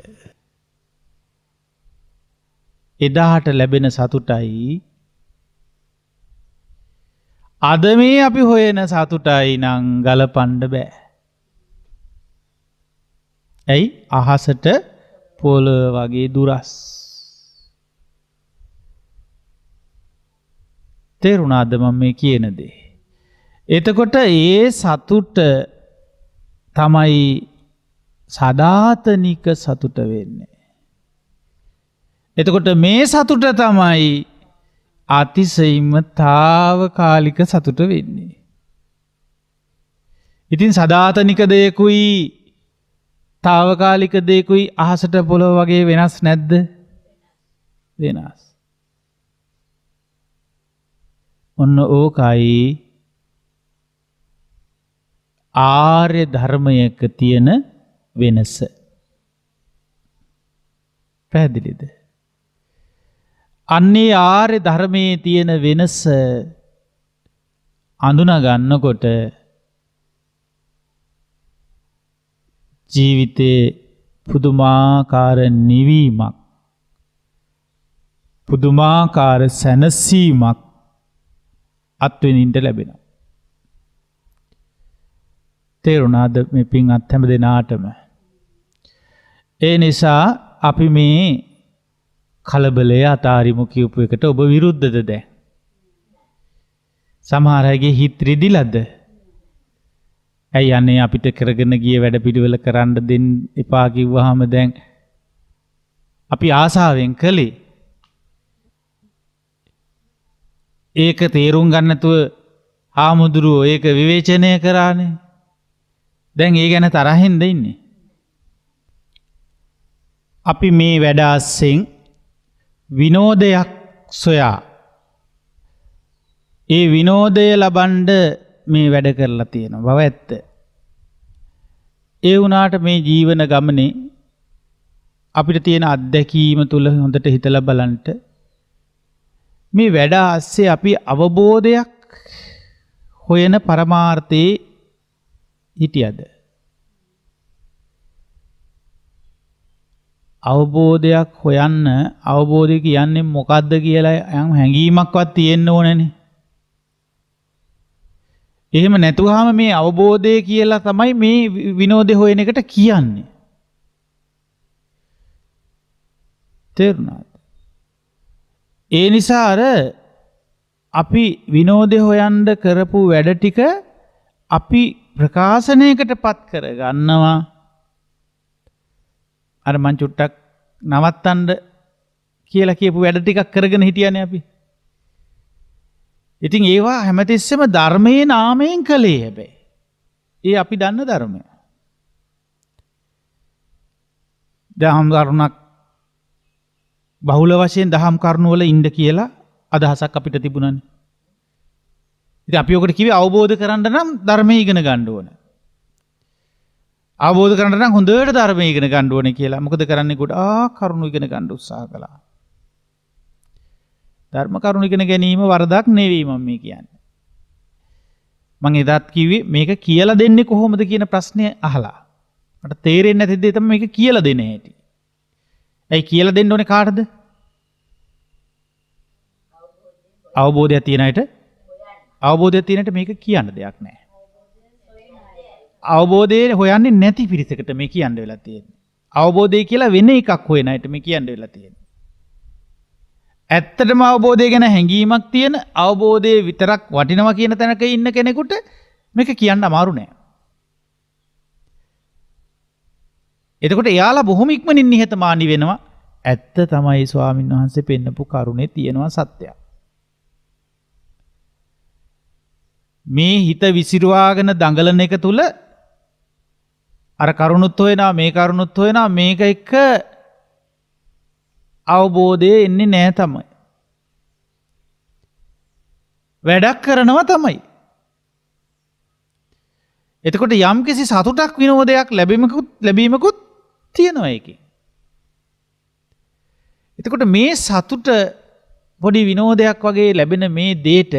එදාට ලැබෙන සතුටයි අද මේ අපි හොයන සතුටයි නම් ගලපන්න බෑ. ඇයි? අහසට පොළොව වගේ දුරස්. තේරුණාද මම මේ කියන දේ? එතකොට ඒ සතුට තමයි සදාතනික සතුට වෙන්නේ. එතකොට මේ සතුට තමයි අතිශයින්ම తాවකාලික සතුට වෙන්නේ. ඉතින් සදාතනික දෙයකුයි తాවකාලික දෙයකුයි අහසට පොළොව වගේ වෙනස් නැද්ද? වෙනස්. ඔන්න ඕකයි ආර්ය ධර්මයක තියෙන වෙනස. පැහැදිලිද? අන්නේ ආර්ය ධර්මයේ තියෙන වෙනස අඳුනා ගන්නකොට ජීවිතේ පුදුමාකාර නිවීමක්, පුදුමාකාර සැනසීමක් අත්විඳින්න ලැබෙනවා. තේරුණාද මේ පින්වත් හැම දෙනාටම? ඒ නිසා අපි මේ කලබලය අතාරිමු කියපු එකට ඔබ විරුද්ධද දැන්? සමහර අයගේ හිත රිදිලාද? ඇයි අනේ අපිට කරගෙන ගිය වැඩ පිළිවෙල කරන්න දෙන්න එපා කිව්වහම දැන් අපි ආසාවෙන් කළේ. ඒක තේරුම් ගන්න නැතුව ආමුදුරුවෝ ඒක විවේචනය කරානේ. දැන් ඒ ගැන තරහින්ද ඉන්නේ. අපි මේ වැඩ අස්සෙන් විනෝදයක් සොයා ඒ විනෝදය ලබන්න මේ වැඩ කරලා තියෙන බව ඇත්ත. ඒ වුණාට මේ ජීවන ගමනේ අපිට තියෙන අත්දැකීම තුල හොඳට හිතලා බලන්න මේ වැඩ අස්සේ අපි අවබෝධයක් හොයන පරමාර්ථයේ හිටියද? අවබෝධයක් හොයන්න අවබෝධය කියන්නේ මොකක්ද කියලා යම් හැඟීමක්වත් තියෙන්න ඕනනේ. එහෙම නැතුවම මේ අවබෝධය කියලා තමයි මේ විනෝදේ හොයන එකට කියන්නේ. තේරුණාද? ඒ නිසා අර අපි විනෝදේ හොයන්න කරපු වැඩ ටික අපි ප්‍රකාශනයකටපත් කර ගන්නවා. අර මං චුට්ටක් නවත්තන්න කියලා කියපු වැඩ ටිකක් කරගෙන හිටියානේ අපි. ඉතින් ඒවා හැමතිස්සෙම ධර්මයේ නාමයෙන් කළේ හැබැයි. ඒ අපි දන්න ධර්මය. දහම් කරුණක් බහුල වශයෙන් දහම් කරුණු වල ඉන්න කියලා අදහසක් අපිට තිබුණානේ. ඉතින් අපි ඔකට කිව්වේ අවබෝධ කරගන්න නම් ධර්මය ඉගෙන ගන්න ඕන. අවබෝධ කරගන්න නම් හොඳට ධර්මය ඉගෙන ගන්න ඕනේ කියලා. මොකද කරන්නේ ගොඩාක් කරුණු ඉගෙන ගන්න උත්සාහ කළා. ධර්ම කරුණු ඉගෙන ගැනීම වරදක් නෙවෙයි මම මේ කියන්නේ. මම එදාත් කිව්වේ මේක කියලා දෙන්නේ කොහොමද කියන ප්‍රශ්නය අහලා. මට තේරෙන්නේ නැති දේ තමයි මේක කියලා දෙන්නේ හැටි. ඇයි කියලා දෙන්න ඕනේ කාටද? අවබෝධයක් තියෙන අයට. අවබෝධයක් තියෙන අයට මේක කියන්න දෙයක් නැහැ. අවබෝධය හොයන්නේ නැති පිරිසකට මේ කියන්න වෙලා තියෙන්නේ. අවබෝධය කියලා වෙන එකක් හොයන අයට මේ කියන්න වෙලා තියෙන්නේ. ඇත්තටම අවබෝධය ගැන හැඟීමක් තියෙන අවබෝධය විතරක් වටිනවා කියන තැනක ඉන්න කෙනෙකුට මේක කියන්න අමාරු නෑ. එතකොට එයාලා බොහොම ඉක්මනින් නිහතමානී වෙනවා. ඇත්ත තමයි ස්වාමීන් වහන්සේ පෙන්නපු කරුණේ තියෙනවා සත්‍යයක්. මේ හිත විසිරුවාගෙන දඟලන එක තුල අර කරුණුත් හොයනවා මේ කරුණුත් හොයනවා මේක එක අවබෝධය එන්නේ නෑ තමයි. වැඩක් කරනවා තමයි. එතකොට යම්කිසි සතුටක් විනෝදයක් ලැබීමකුත් තියෙනවා ඒකේ. එතකොට මේ සතුට පොඩි විනෝදයක් වගේ ලැබෙන මේ දේට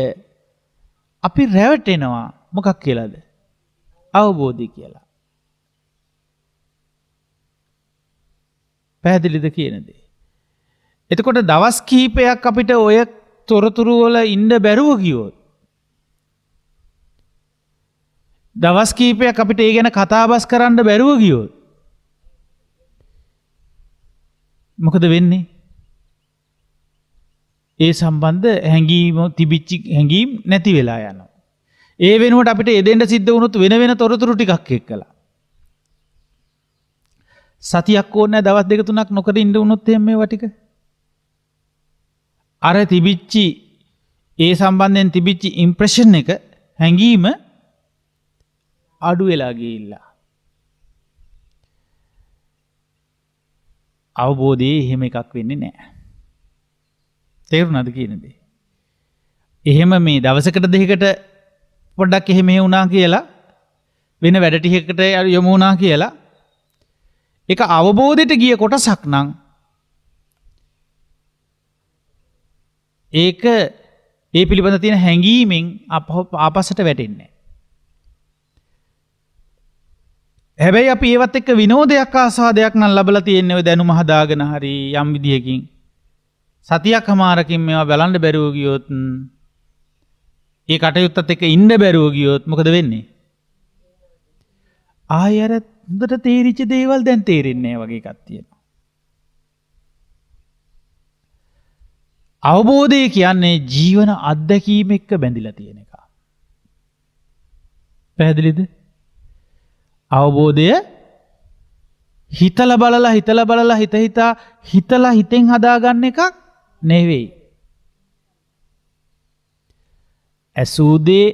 අපි රැවටෙනවා මොකක් කියලාද? අවබෝධය කියලා. පැහැදිලිද කියන දේ? එතකොට දවස් කීපයක් අපිට ඔය තොරතුරු වල ඉන්න බැරුව ගියොත් දවස් කීපයක් අපිට ඒ ගැන කතාබස් කරන්න බැරුව ගියොත් මොකද වෙන්නේ? ඒ සම්බන්ධ හැඟීම් තිබිච්ච හැඟීම් නැති වෙලා යනවා. ඒ වෙනුවට අපිට එදෙන්න සිද්ධ වුණොත් වෙන තොරතුරු ටිකක් එක්කලා. සතියක් ඕනේ දවස් දෙක තුනක් නොකර ඉන්න වුණොත් එහෙම මේවා ටික. අර තිබිච්චි ඒ සම්බන්ධයෙන් තිබිච්ච ඉම්ප්‍රෙෂන් එක හැඟීම අඩු වෙලා ගිහිල්ලා. අවබෝධයේ එහෙම එකක් වෙන්නේ නැහැ. තේරුණාද කියන දේ? එහෙම මේ දවසකට දෙකකට පොඩ්ඩක් එහෙම වුණා කියලා වෙන වැඩ ටිකකට යමු වුණා කියලා ඒක අවබෝධයට ගිය කොටසක් නම් ඒක ඒ පිළිබඳ තියෙන හැඟීමෙන් ආපස්සට වැටෙන්නේ. හැබැයි අපි ඒවත් එක්ක විනෝදයක් ආස්වාදයක් නම් ලබලා තියෙන්නේ ඔය දැනුම හදාගෙන හරි යම් විදියකින් සතියක් හමාරකින් මේවා බලන්න බැරුව ගියොත් ඒ කටයුත්තත් එක්ක ඉන්න බැරුව ගියොත් මොකද වෙන්නේ? ආයෙ අර හොඳට තේරිච්ච දේවල් දැන් තේරෙන්නේ නැහැ වගේ එකක් තියෙනවා. අවබෝධය කියන්නේ ජීවන අත්දැකීම එක්ක බැඳිලා තියෙන එක. පැහැදිලිද? අවබෝධය හිතලා බලලා හිතලා හිතෙන් හදාගන්න එකක් නෙවෙයි. ඇසූ දේ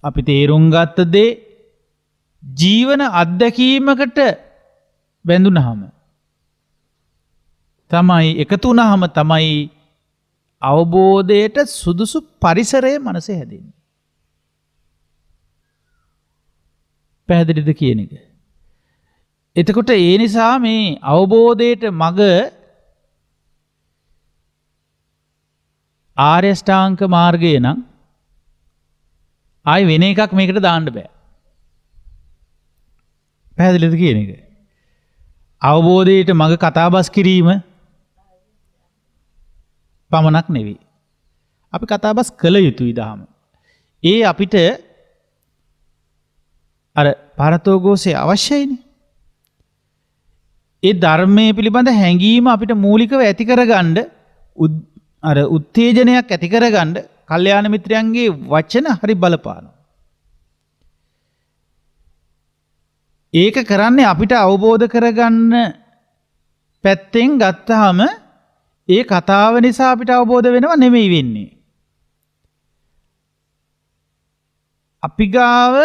අපි තේරුම් ගත්ත දේ ජීවන අත්දැකීමකට බැඳුනහම තමයි එකතු වුණාම තමයි අවබෝධයට සුදුසු පරිසරය මනසේ හැදෙන්නේ. පැහැදිලිද කියන එක? එතකොට ඒ නිසා මේ අවබෝධයට මග ආර්ය ශ්‍රාංක මාර්ගය නම් ආයි වෙන එකක් මේකට දාන්න බෑ. පැහැදිලිද කියන එක? අවබෝධයට මඟ කතාබස් කිරීම පමණක් නෙවෙයි. අපි කතාබස් කළ යුතුයි දහම. ඒ අපිට අර පරතෝගෝසේ අවශ්‍යයිනේ. ඒ ධර්මයේ පිළිබඳ හැඟීම අපිට මූලිකව ඇති කරගන්න අර උත්තේජනයක් ඇති කරගන්න කල්යාණ මිත්‍රයන්ගේ වචන හරි බලපානවා. ඒක කරන්නේ අපිට අවබෝධ කරගන්න පැත්තෙන් ගත්තාම ඒ කතාව නිසා අපිට අවබෝධ වෙනව නෙමෙයි වෙන්නේ. අපි ගාව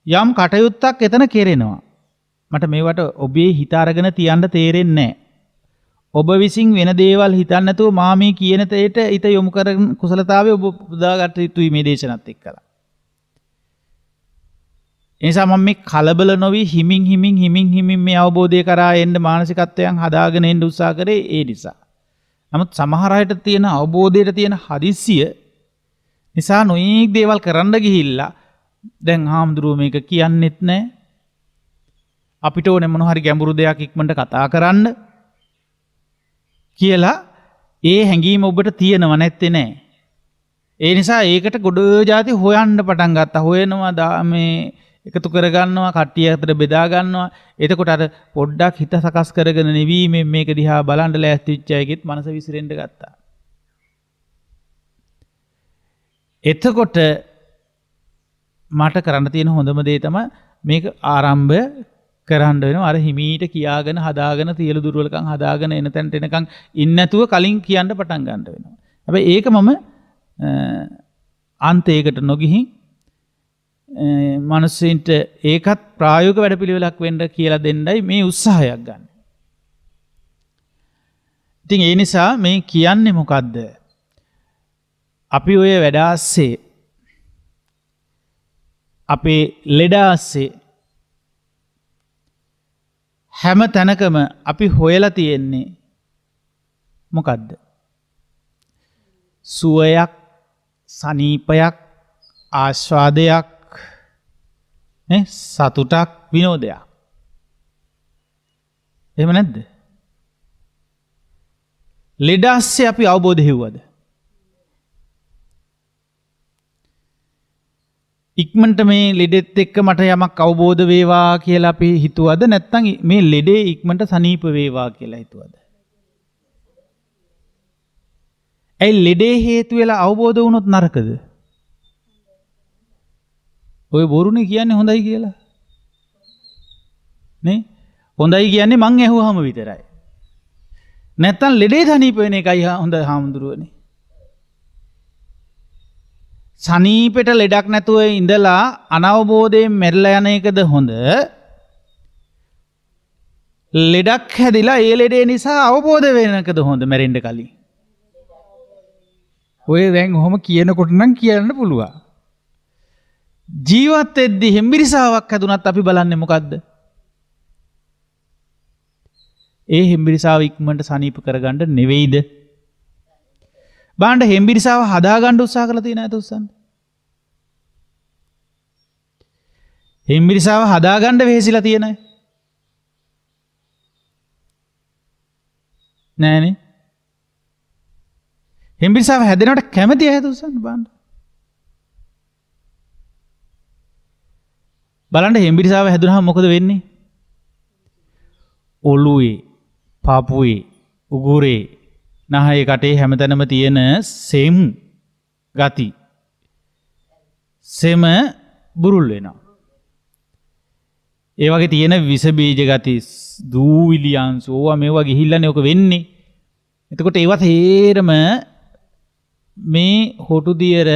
යම් කටයුත්තක් එතන කෙරෙනවා. මට මේවට ඔබේ හිත අරගෙන තියන්න තේරෙන්නේ නැහැ. ඔබ විසින් වෙන දේවල් හිතන්නේ නැතුව මා මේ කියන තේට හිත යොමු කරන කුසලතාවය ඔබ පුදාගත යුතුයි මේ දේශනත් එක්කලා. එනිසා මම මේ කලබල නොවි හිමින් මේ අවබෝධය කරා එන්න මානසිකත්වයන් හදාගෙන එන්න උත්සාහ කරේ ඒ නිසා. නමුත් සමහර අයට තියෙන අවබෝධයට තියෙන හදිස්සිය නිසා නොයෙක් දේවල් කරන්න ගිහිල්ලා දැන් හාමුදුරුවෝ මේක කියන්නෙත් නැහැ. අපිට ඕනේ මොන හරි ගැඹුරු දෙයක් ඉක්මනට කතා කරන්න කියලා ඒ හැඟීම ඔබට තියෙනව නැත්තේ නෑ. ඒ නිසා ඒකට ගොඩ જાති හොයන්න පටන් ගත්තා. හොයනවා මේ එකතු කරගන්නවා, කට්ටිය අතර බෙදා ගන්නවා. එතකොට අර පොඩ්ඩක් හිත සකස් කරගෙන නෙවීමෙන් මේක දිහා බලන්න ලෑස්ති වෙච්ච අයගෙත් මනස විසිරෙන්න ගත්තා. එතකොට මට කරන්න තියෙන හොඳම දේ තමයි මේක ආරම්භය කරන්න වෙනවා. අර හිමීට කියාගෙන හදාගෙන තියලු දුර්වලකම් හදාගෙන එන තැනට එනකන් ඉන්නේ නැතුව කලින් කියන්න පටන් ගන්න වෙනවා. හැබැයි ඒක මම අන්තයකට නොගිහින් මිනිස්සුන්ට ඒකත් ප්‍රායෝගික වැඩපිළිවෙලක් වෙන්න කියලා දෙන්නයි මේ උත්සාහයක් ගන්න. ඉතින් ඒ නිසා මේ කියන්නේ මොකද්ද? අපි ඔය වැඩ ආස්සේ අපේ ලෙඩ ආස්සේ හැම තැනකම අපි හොයලා තියෙන්නේ මොකද්ද? සුවයක්, සනීපයක්, ආස්වාදයක්, සතුටක්, විනෝදයක්. එහෙම නැද්ද? ලෙඩ ආස්සේ අපි අවබෝධ හෙව්වද? ඉක්මනට මේ ලෙඩෙත් එක්ක මට යමක් අවබෝධ වේවා කියලා අපි හිතුවද? නැත්නම් මේ ලෙඩේ ඉක්මනට සනීප වේවා කියලා හිතුවද? ඒ ලෙඩේ හේතු වෙලා අවබෝධ වුණොත් නරකද? ඔය බොරුනේ කියන්නේ හොඳයි කියලා. නේ? හොඳයි කියන්නේ මං ඇහුවාම විතරයි. නැත්නම් ලෙඩේ සනීප වෙන එකයි හොඳ හාමුදුරුවනේ. සනීපෙට ලෙඩක් නැතුව ඉඳලා අනවබෝධයෙන් මැරිලා යන එකද හොඳ? ලෙඩක් හැදිලා ඒ ලෙඩේ නිසා අවබෝධ වෙන එකද හොඳ මැරෙන්න කලින්? ඔය දැන් ඔහොම කියනකොට නම් කියන්න පුළුවන්. ජීවත් වෙද්දි හෙම්බිරිසාවක් හැදුනත් අපි බලන්නේ මොකද්ද? ඒ හෙම්බිරිසාව ඉක්මනට සනීප කරගන්න නෙවෙයිද? බාණ්ඩ හෙම්බිරිසාව හදාගන්න උත්සාහ කරලා තියෙන අයද උස්සන්න? හෙම්බිරිසාව හදාගන්න වෙහෙසිලා තියෙන අය නෑනේ. හෙම්බිරිසාව හැදෙනවට කැමති අයද උස්සන්න බාණ්ඩ? බලන්න හෙම්බිරිසාව හැදුනහම මොකද වෙන්නේ? ඔළුවේ, පපුවේ, උගුරේ, නහයේ කටේ හැමතැනම තියෙන සෙම් ගති සෙම බුරුල් වෙනවා. ඒ වගේ තියෙන විස බීජ ගති, දූවිලි අංශු ඕවා මේවා ගිහිල්ලානේ ඔක වෙන්නේ. එතකොට ඒවත් හේරම මේ හොටු දියර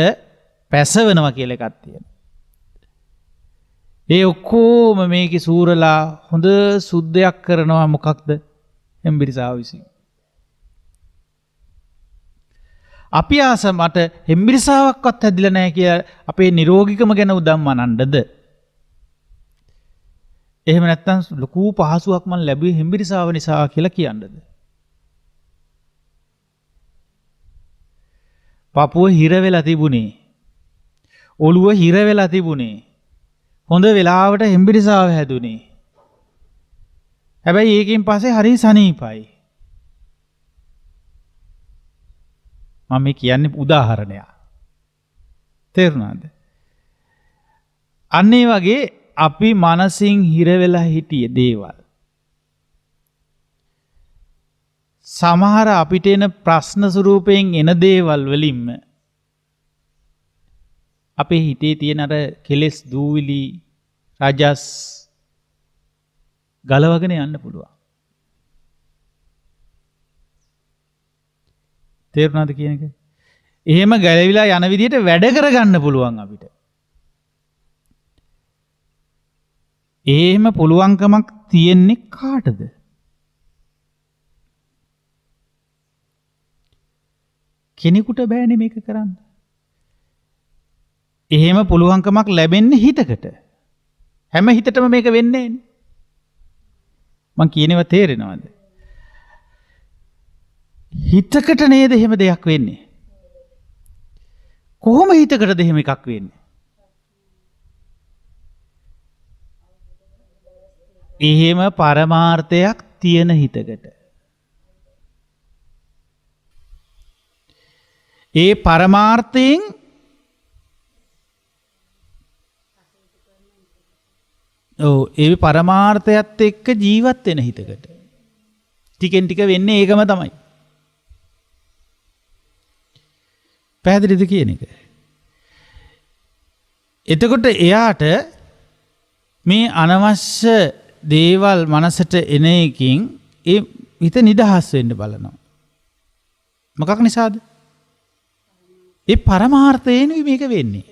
පැසවෙනවා කියලා එකක් තියෙනවා. ඒ ඔක්කොම මේකේ සූරලා හොඳ සුද්ධයක් කරනවා මොකක්ද? හෙම්බිරිසාව විසින්. අපි ආස මට හෙම්බිරිසාවක්වත් හැදිලා නැහැ කියලා අපේ නිරෝගීකම ගැන උදම්මනන්නද? එහෙම නැත්නම් ලොකු පහසුවක් මම ලැබුවේ හෙම්බිරිසාව නිසා කියලා කියන්නද? පපුව හිර වෙලා තිබුණේ. ඔළුව හිර වෙලා තිබුණේ. හොඳ වෙලාවට හෙම්බිරිසාව හැදුනේ. හැබැයි ඒකෙන් පස්සේ හරි සනීපයි. මම මේ කියන්නේ උදාහරණයක්. තේරුණාද? අන්න ඒ වගේ අපි මනසින් හිර වෙලා හිටිය දේවල් සමහර අපිට එන ප්‍රශ්න ස්වරූපයෙන් එන දේවල් වලින්ම අපේ හිතේ තියෙන අර කෙලෙස් දූවිලි රජස් ගලවගෙන යන්න පුළුවන්. තේරුණාද කියන එක? එහෙම ගැලවිලා යන විදිහට වැඩ කරගන්න පුළුවන් අපිට. එහෙම පුළුවන්කමක් තියෙන්නේ කාටද? කෙනෙකුට බෑනේ මේක කරන්න. එහෙම පුළුවන්කමක් ලැබෙන්නේ හිතකට. හැම හිතටම මේක වෙන්නේ නෑනේ. මං කියනවා තේරෙනවද? හිතකට නේද එහෙම දෙයක් වෙන්නේ? කොහොම හිතකටද එහෙම එකක් වෙන්නේ? එහෙම පරමාර්ථයක් තියෙන හිතකට. ඒ පරමාර්ථයෙන් ඒ පරමාර්ථයත් එක්ක ජීවත් වෙන හිතකට. ටිකෙන් ටික වෙන්නේ ඒකම තමයි. පැහැදිලිද කියන එක? එතකොට එයාට මේ අනවශ්‍ය දේවල් මනසට එන එකකින් ඒ හිත නිදහස් වෙන්න බලනවා. මොකක් නිසාද? ඒ පරමාර්ථයෙන් මේක වෙන්නේ.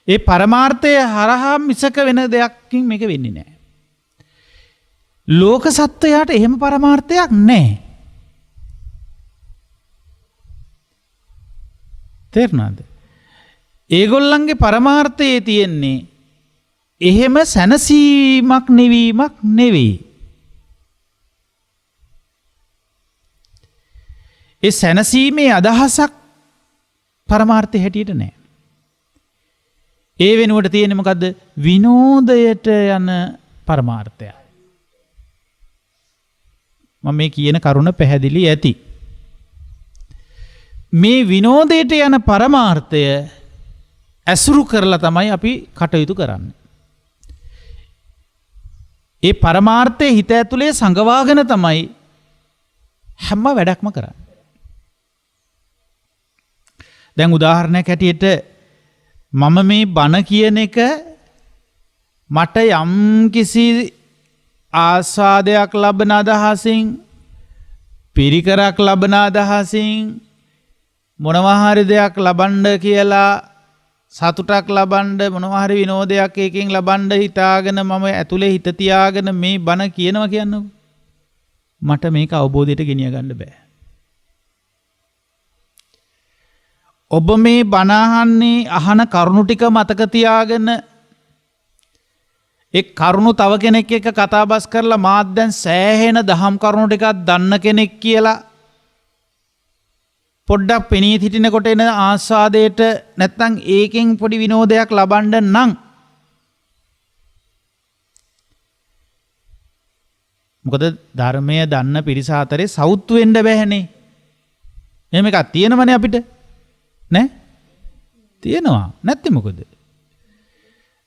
ඒ පරමාර්ථය හරහා මිසක වෙන දෙයක්කින් මේක වෙන්නේ නැහැ. ලෝක සත්වයාට එහෙම පරමාර්ථයක් නැහැ. තේරුණාද? ඒගොල්ලන්ගේ පරමාර්ථයේ තියෙන්නේ එහෙම සැනසීමක් නෙවීමක් නෙවෙයි. ඒ සැනසීමේ අදහසක් පරමාර්ථය හැටියට නැහැ. ඒ වෙනුවට තියෙන්නේ මොකද්ද? විනෝදයට යන පරමාර්ථය. මම මේ කියන කරුණ පැහැදිලි ඇති. මේ විනෝදයට යන පරමාර්ථය ඇසුරු කරලා තමයි අපි කටයුතු කරන්නේ. ඒ පරමාර්ථය හිත ඇතුලේ සංගවාගෙන තමයි හැම වැඩක්ම කරන්නේ. දැන් උදාහරණයක් හැටියට මම මේ බණ කියන එක මට යම් කිසි ආස්වාදයක් ලබන අදහසින් පිරිකරක් ලබන අදහසින් මොනවා හරි දෙයක් ලබන්න කියලා සතුටක් ලබන්න මොනවා හරි විනෝදයක් එකකින් ලබන්න හිතාගෙන මම ඇතුලේ හිත තියාගෙන මේ බණ කියනවා කියන්නකො. මට මේක අවබෝධයට ගෙනිය ගන්න බෑ. ඔබ මේ බණ අහන්නේ අහන කරුණු ටික මතක තියාගෙන ඒ කරුණු තව කෙනෙක් එක්ක කතා බස් කරලා මාත් දැන් සෑහෙන දහම් කරුණු ටිකක් දන්න කෙනෙක් කියලා පොඩ්ඩක් පෙනී හිටිනකොට එන ආස්වාදයට නැත්නම් ඒකෙන් පොඩි විනෝදයක් ලබන්න නම් මොකද ධර්මය දන්න පිරිස අතරේ සවුත්තු වෙන්න බෑනේ. එහෙම එකක් තියෙනවනේ අපිට. නෑ? තියෙනවා. නැත්නම් මොකද?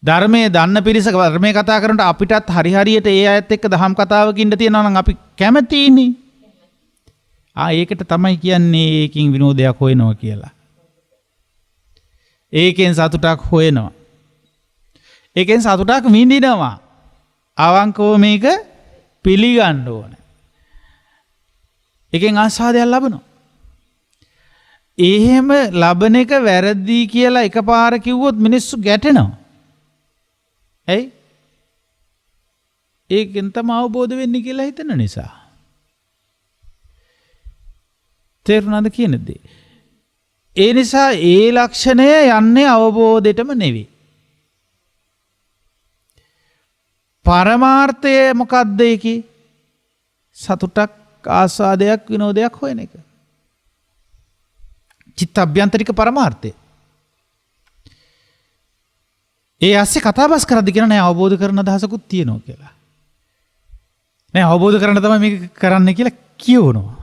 ධර්මයේ දන්න පිරිස ධර්මයේ කතා කරනකොට අපිටත් හරි හරියට ඒ අයත් එක්ක දහම් කතාවක ඉන්න තියෙනවා නම් අපි කැමතියිනේ. ඒකට තමයි කියන්නේ ඒකින් විනෝදයක් හොයනවා කියලා. ඒකෙන් සතුටක් හොයනවා. ඒකෙන් සතුටක් විඳිනවා. අවංකව මේක පිළිගන්න ඕන. ඒකෙන් ආස්වාදයක් ලබනවා. එහෙම ලබන එක වැරදි කියලා එකපාර කිව්වොත් මිනිස්සු ගැටෙනවා. ඇයි? ඒකෙන් තමයි අවබෝධ වෙන්නේ කියලා හිතන නිසා. තේරුණාද කියන දේ? ඒ නිසා ඒ ලක්ෂණය යන්නේ අවබෝධයටම නෙවෙයි. පරමාර්ථය මොකද්ද ඒකේ? සතුටක්, ආස්වාදයක්, විනෝදයක් හොයන එක. චිත්ත අභ්‍යන්තරික පරමාර්ථය. ඒ ඇස්සේ කතා බස් කරද්දී කියන නෑ අවබෝධ කරන අදහසකුත් තියෙනවා කියලා. මේ අවබෝධ කරගන්න තමයි මේක කරන්න කියලා කියවනවා.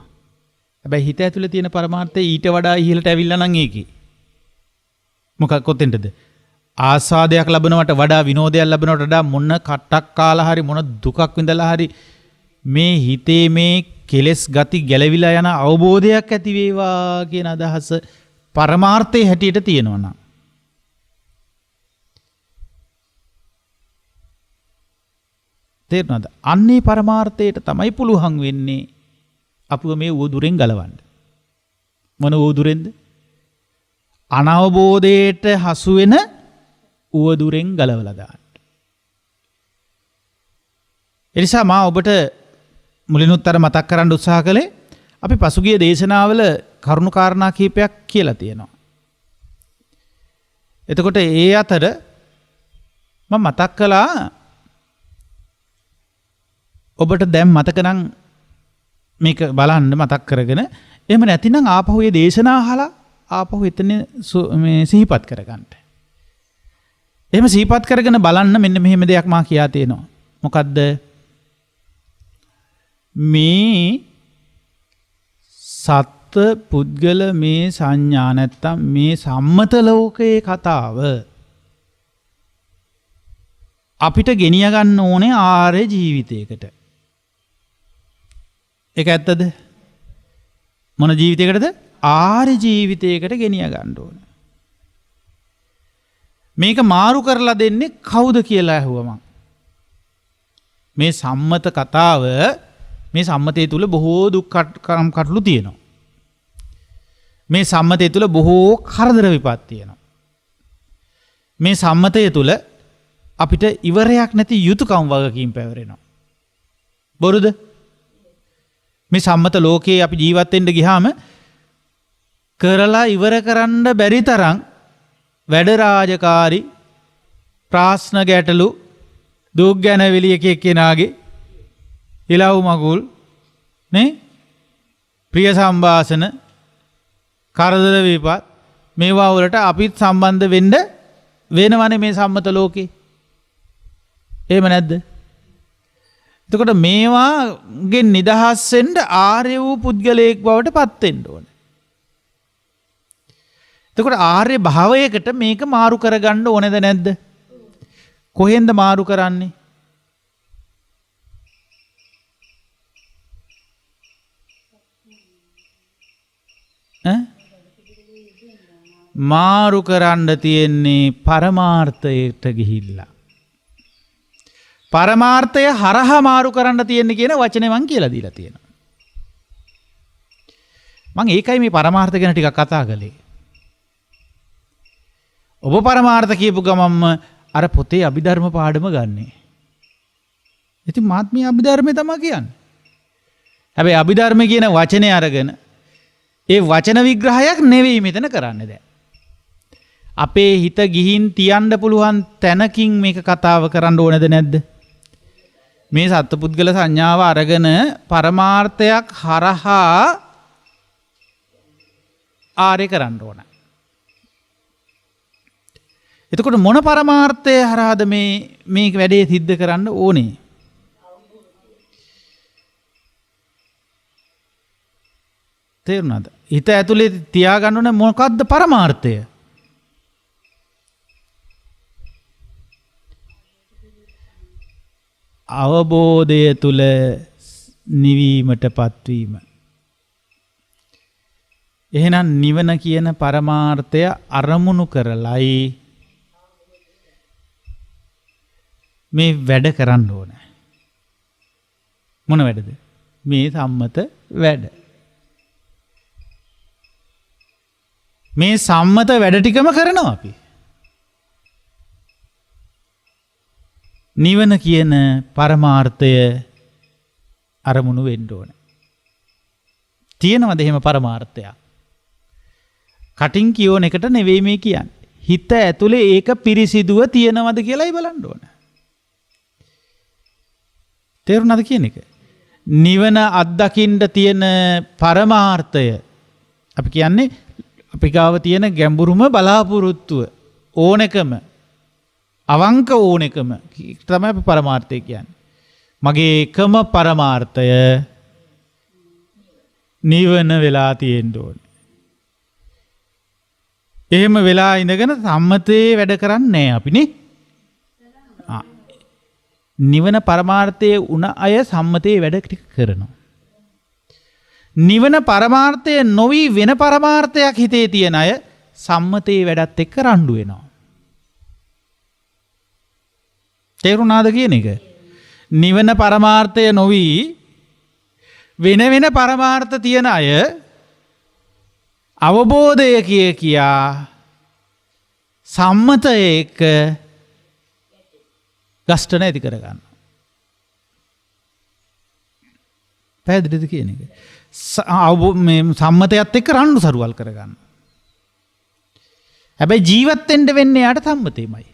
හැබැයි හිත ඇතුලේ තියෙන පරමාර්ථය ඊට වඩා ඉහළට ඇවිල්ලා නම් ඒකේ. මොකක් කොතෙන්ටද? ආස්වාදයක් ලැබනවට වඩා විනෝදයක් ලැබනවට වඩා මොන කට්ටක් කාලා හරි මොන දුකක් විඳලා හරි මේ හිතේ මේ කෙලෙස් ගති ගැලවිලා යන අවබෝධයක් ඇති වේවා කියන අදහස පරමාර්ථයේ හැටියට තියෙනවා නම් තේරුණාද? අන්නේ පරමාර්ථයට තමයි පුළුවන් වෙන්නේ අපව මේ උවදුරෙන් ගලවන්න. මොන උවදුරෙන්ද? අනවබෝධයට හසු වෙන උවදුරෙන් ගලවලා දාන්න. එනිසා මා ඔබට මුලිනුත් අර මතක් කරන්න උත්සාහ කළේ අපි පසුගිය දේශනාවල කරුණු කාරණා කීපයක් කියලා තියෙනවා. එතකොට ඒ අතර මම මතක් කළා ඔබට දැන් මතක නම් මේක බලන්න මතක් කරගෙන එහෙම නැතිනම් ආපහු මේ දේශනා අහලා ආපහු එතන මේ සිහිපත් කරගන්න. එහෙම සිහිපත් කරගෙන බලන්න මෙන්න මෙහෙම දෙයක් මා කියා තියෙනවා. මොකද්ද? මේ සත්ත්ව පුද්ගල මේ සංඥා නැත්තම් මේ සම්මත ලෝකයේ කතාව අපිට ගෙනිය ගන්න ඕනේ ආර්ය ජීවිතයකට. ඒක ඇත්තද? මොන ජීවිතයකටද? ආර්ය ජීවිතයකට ගෙනිය ගන්න ඕනේ. මේක මාරු කරලා දෙන්නේ කවුද කියලා ඇහුවා මං. මේ සම්මත කතාව මේ සම්මතය තුල බොහෝ දුක් කටළු තියෙනවා. මේ සම්මතය තුල බොහෝ කරදර විපත් තියෙනවා. මේ සම්මතය තුල අපිට ඉවරයක් නැති යුතුයකම් වගකීම් පැවරෙනවා. බොරුද? මේ සම්මත ලෝකයේ අපි ජීවත් වෙන්න ගියාම කරලා ඉවර කරන්න බැරි තරම් වැඩ රාජකාරි ප්‍රාශ්න ගැටලු දුක් ගැනවිලි එක එක්කෙනාගේ ඉලව් මගුල් නේ ප්‍රිය සම්භාෂණ කරදර විපත් මේවා වලට අපිත් සම්බන්ධ වෙන්න වෙනවනේ මේ සම්මත ලෝකේ. එහෙම නැද්ද? එතකොට මේවාගෙන් නිදහස් වෙන්න ආර්ය වූ පුද්ගලයෙක් බවට පත් වෙන්න ඕනේ. එතකොට ආර්ය භාවයකට මේක මාරු කරගන්න ඕනේද නැද්ද? කොහෙන්ද මාරු කරන්නේ? මාරු කරන්න තියෙන්නේ පරමාර්ථයට ගිහිල්ලා. පරමාර්ථය හරහා මාරු කරන්න තියෙන්නේ කියන වචනේ මං කියලා දීලා තියෙනවා. මං ඒකයි මේ පරමාර්ථ ගැන ටිකක් කතා කළේ. ඔබ පරමාර්ථ කියපු ගමන්ම අර පොතේ අභිධර්ම පාඩම ගන්නෙ. ඉතින් මාත් මේ අභිධර්මයේ තමයි කියන්නේ. හැබැයි අභිධර්ම කියන වචනේ අරගෙන ඒ වචන විග්‍රහයක් නෙවෙයි මෙතන කරන්නේ දැන්. අපේ හිත ගිහින් තියන්න පුළුවන් තැනකින් මේක කතාව කරන්න ඕනද නැද්ද? මේ සත්පුද්ගල සංඥාව අරගෙන පරමාර්ථයක් හරහා ආර්ය කරන්න ඕන. එතකොට මොන පරමාර්ථය හරහාද මේ වැඩේ සිද්ධ කරන්න ඕනේ? තේරුණාද? හිත ඇතුලේ තියාගන්න ඕනේ මොකක්ද පරමාර්ථය? අවබෝධය තුල නිවීමට පත්වීම. එහෙනම් නිවන කියන පරමාර්ථය අරමුණු කරලයි මේ වැඩ කරන්න ඕන. මොන වැඩද? මේ සම්මත වැඩ. මේ සම්මත වැඩ ටිකම කරනවා අපි. නිවන කියන පරමාර්ථය අරමුණු වෙන්න ඕන. තියෙනවද එහෙම පරමාර්ථයක්? කටින් කියෝන එකට නෙවෙයි මේ කියන්නේ. හිත ඇතුලේ ඒක පිරිසිදුව තියෙනවද කියලායි බලන්න ඕන. තේරුණාද කියන එක? නිවන අත්දකින්න තියෙන පරමාර්ථය අපි කියන්නේ අපි ගාව තියෙන ගැඹුරුම බලාපොරොත්තුව ඕනෙකම අවංක ඕනෙකම තමයි අපි පරමාර්ථය කියන්නේ. මගේ එකම පරමාර්ථය නිවන වෙලා තියෙන්න ඕනේ. එහෙම වෙලා ඉඳගෙන සම්මතයේ වැඩ කරන්නේ නැහැ අපිනේ. නිවන පරමාර්ථයේ උන අය සම්මතයේ වැඩ ටික කරනවා. නිවන පරමාර්ථය නොවි වෙන පරමාර්ථයක් හිතේ තියෙන අය සම්මතයේ වැඩත් එක්ක රණ්ඩු වෙනවා. තේරුණාද කියන එක? නිවන පරමාර්ථය නොවි වෙන වෙන පරමාර්ථ තියෙන අය අවබෝධය කියා සම්මතය එක්ක ගස්ටන ඇති කරගන්න. පැහැදිලිද කියන එක? සම්මතයත් එක්ක රණ්ඩු සරුවල් කරගන්න. හැබැයි ජීවත් වෙන්න වෙන්නේ යාට සම්මතෙමයි.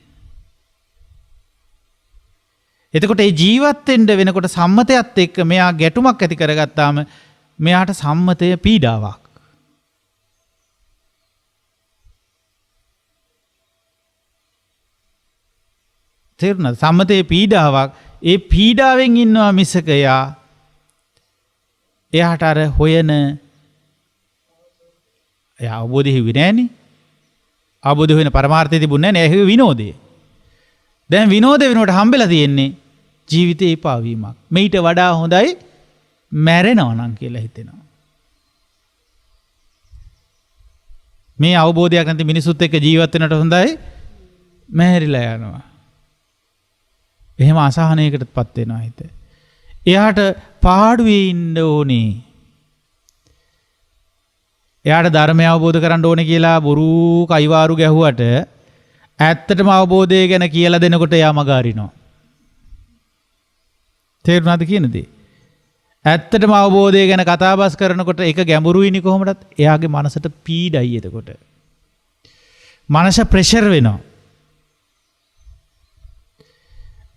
එතකොට ඒ ජීවත් වෙන්න වෙනකොට සම්මතයත් එක්ක මෙයා ගැටුමක් ඇති කරගත්තාම මෙයාට සම්මතය පීඩාවක්. තේරුණාද? සම්මතයේ පීඩාවක්. ඒ පීඩාවෙන් ඉන්නවා මිසක එයාට අර හොයන එයා අවබෝධය හිවි නෑනේ. අවබෝධ වෙන පරමාර්ථය තිබුණේ නෑ. ඒක විනෝදය. දැන් විනෝද වෙනකොට හම්බෙලා තියෙන්නේ ජීවිතේ එපාවීමක්. මේිට වඩා හොඳයි මැරෙනවා නම් කියලා හිතෙනවා. මේ අවබෝධයක් නැති මිනිසුත් එක්ක ජීවත් වෙනට හොඳයි මැරිලා යනවා. එහෙම අසහනයකටපත් වෙනවා හිත. එයාට පාඩුවේ ඉන්න ඕනේ. එයාට ධර්මය අවබෝධ කරගන්න ඕනේ කියලා බොරු කයිවාරු ගැහුවට ඇත්තටම අවබෝධය ගැන කියලා දෙනකොට එයා මග අරිනවා. තේරුණාද කියන දේ? ඇත්තටම අවබෝධය ගැන කතාබස් කරනකොට ඒක ගැඹුරුයිනි කොහොමදත් එයාගේ මනසට පීඩයි එතකොට. මනස ප්‍රෙෂර් වෙනවා.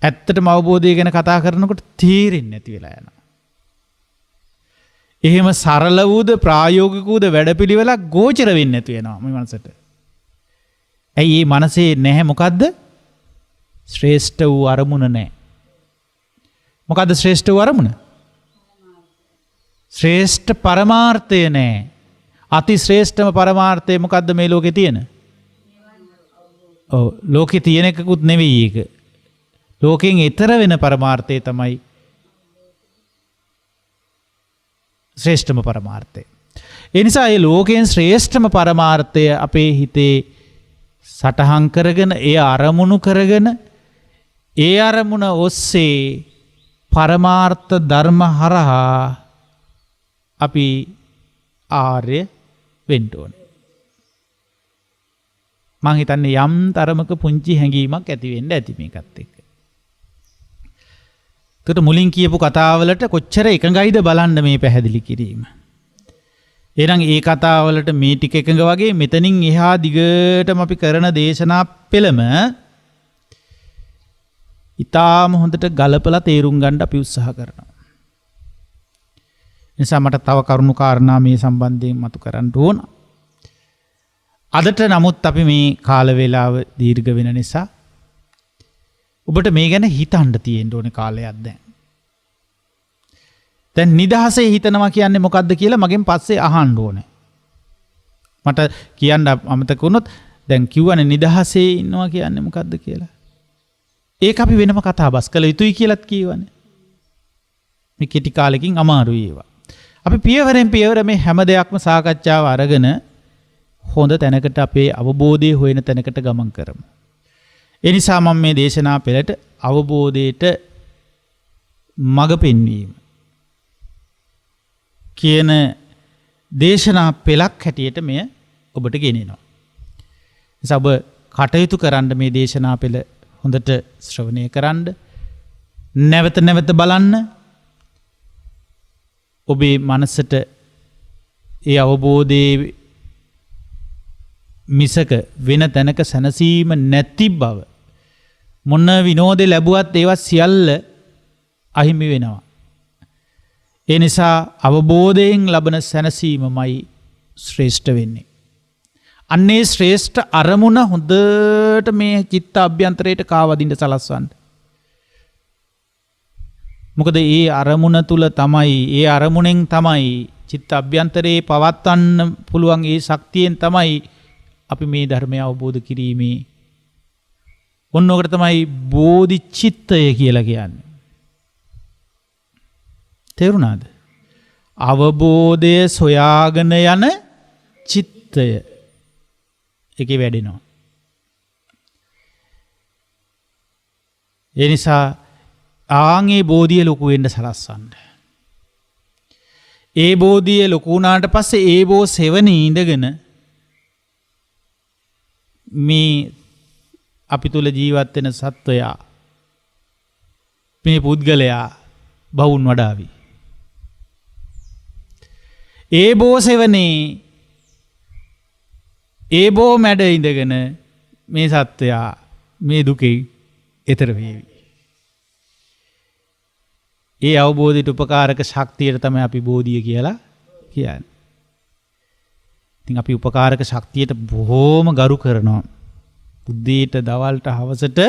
ඇත්තටම අවබෝධය ගැන කතා කරනකොට තේරෙන්නේ නැති වෙලා යනවා. එහෙම සරල වූද ප්‍රායෝගික වූද වැඩපිළිවෙලක් ගෝචර වෙන්නේ නැති වෙනවා මේ මනසට. ඇයි මේ මනසේ නැහැ මොකද්ද? ශ්‍රේෂ්ඨ වූ අරමුණ නැහැ. මොකද්ද ශ්‍රේෂ්ඨ වූ අරමුණ? ශ්‍රේෂ්ඨ පරමාර්ථය නැහැ. අති ශ්‍රේෂ්ඨම පරමාර්ථය මොකද්ද මේ ලෝකේ තියෙන? ඔව් ලෝකේ තියෙන එකකුත් නෙවෙයි ඒක. ලෝකෙන් ඈතර වෙන පරමාර්ථය තමයි ශ්‍රේෂ්ඨම පරමාර්ථය. ඒ නිසා මේ ලෝකයෙන් ශ්‍රේෂ්ඨම පරමාර්ථය අපේ හිතේ සටහන් කරගෙන ඒ අරමුණු කරගෙන ඒ අරමුණ ඔස්සේ පරමාර්ථ ධර්ම හරහා අපි ආර්ය වෙන්න ඕනේ. මං හිතන්නේ යම් තරමක පුංචි හැඟීමක් ඇති වෙන්න ඇති මේකත් එක්ක. ඒකට මුලින් කියපු කතාවලට කොච්චර එකඟයිද බලන්න මේ පැහැදිලි කිරීම. එහෙනම් ඒ කතාවලට මේ ටික එකඟ වගේ මෙතනින් එහා දිගටම අපි කරන දේශනා පෙළම ඊටාම හොඳට ගලපලා තේරුම් ගන්න අපි උත්සාහ කරනවා. නිසා මට තව කරුණු කාරණා මේ සම්බන්ධයෙන් මතු කරන්න ඕන. අදට නමුත් අපි මේ කාල වේලාව දීර්ඝ වෙන නිසා ඔබට මේ ගැන හිතන්න තියෙන්න ඕනේ කාලයක් දැන්. දැන් නිදහසේ හිතනවා කියන්නේ මොකද්ද කියලා මගෙන් පස්සේ අහන්න ඕනේ. මට කියන්න අමතක වුණොත් දැන් කිව්වනේ නිදහසේ ඉන්නවා කියන්නේ මොකද්ද කියලා. ඒක අපි වෙනම කතාබස් කළ යුතුයි කියලාත් කියවනේ. මේ කෙටි කාලෙකින් අමාරුයි ඒවා. අපි පියවරෙන් පියවර මේ හැම දෙයක්ම සාකච්ඡාව අරගෙන හොඳ තැනකට අපේ අවබෝධය හොයන තැනකට ගමන් කරමු. ඒ නිසා මම මේ දේශනා පෙළට අවබෝධයට මඟ පෙන්වීම කියන දේශනා පෙළක් හැටියට මෙය ඔබට ගෙනෙනවා. නිසා ඔබ කටයුතු කරන්න මේ දේශනා පෙළ හොඳට ශ්‍රවණය කරන්න, නැවත නැවත බලන්න. ඔබේ මනසට ඒ අවබෝධයේ මිසක වෙන තැනක සැනසීම නැති බව මොන විනෝදේ ලැබුවත් ඒවා සියල්ල අහිමි වෙනවා. ඒ නිසා අවබෝධයෙන් ලබන සැනසීමමයි ශ්‍රේෂ්ඨ වෙන්නේ. අන්නේ ශ්‍රේෂ්ඨ අරමුණ හොඳට මේ චිත්ත අභ්‍යන්තරයට කාවදින්න සලස්වන්න. මොකද ඒ අරමුණ තුල තමයි ඒ අරමුණෙන් තමයි චිත්ත අභ්‍යන්තරේ පවත්වන්න පුළුවන් ඒ ශක්තියෙන් තමයි අපි මේ ධර්මය අවබෝධ කිරීමේ ඔන්නෝකට තමයි බෝධිචිත්තය කියලා කියන්නේ. තේරුණාද? අවබෝධය සොයාගෙන යන චිත්තය ඒකේ වැඩෙනවා. ඒ නිසා ආන්ගේ බෝධිය ලොකු වෙන්න සලස්සන්න. ඒ බෝධිය ලොකු වුණාට පස්සේ ඒ බෝ සෙවණේ ඉඳගෙන මේ අපි තුල ජීවත් වෙන සත්වයා මේ පුද්ගලයා බවුන් වඩාවි. ඒ බෝ සෙවණේ ඒ බෝ මැඩ ඉඳගෙන මේ සත්වයා මේ දුකේ ඈතර වේවි. ඒ අවබෝධයට උපකාරක ශක්තියට තමයි අපි බෝධිය කියලා කියන්නේ. ඉතින් අපි උපකාරක ශක්තියට බොහෝම ගරු කරනවා. බුද්ධීට දවල්ට හවසට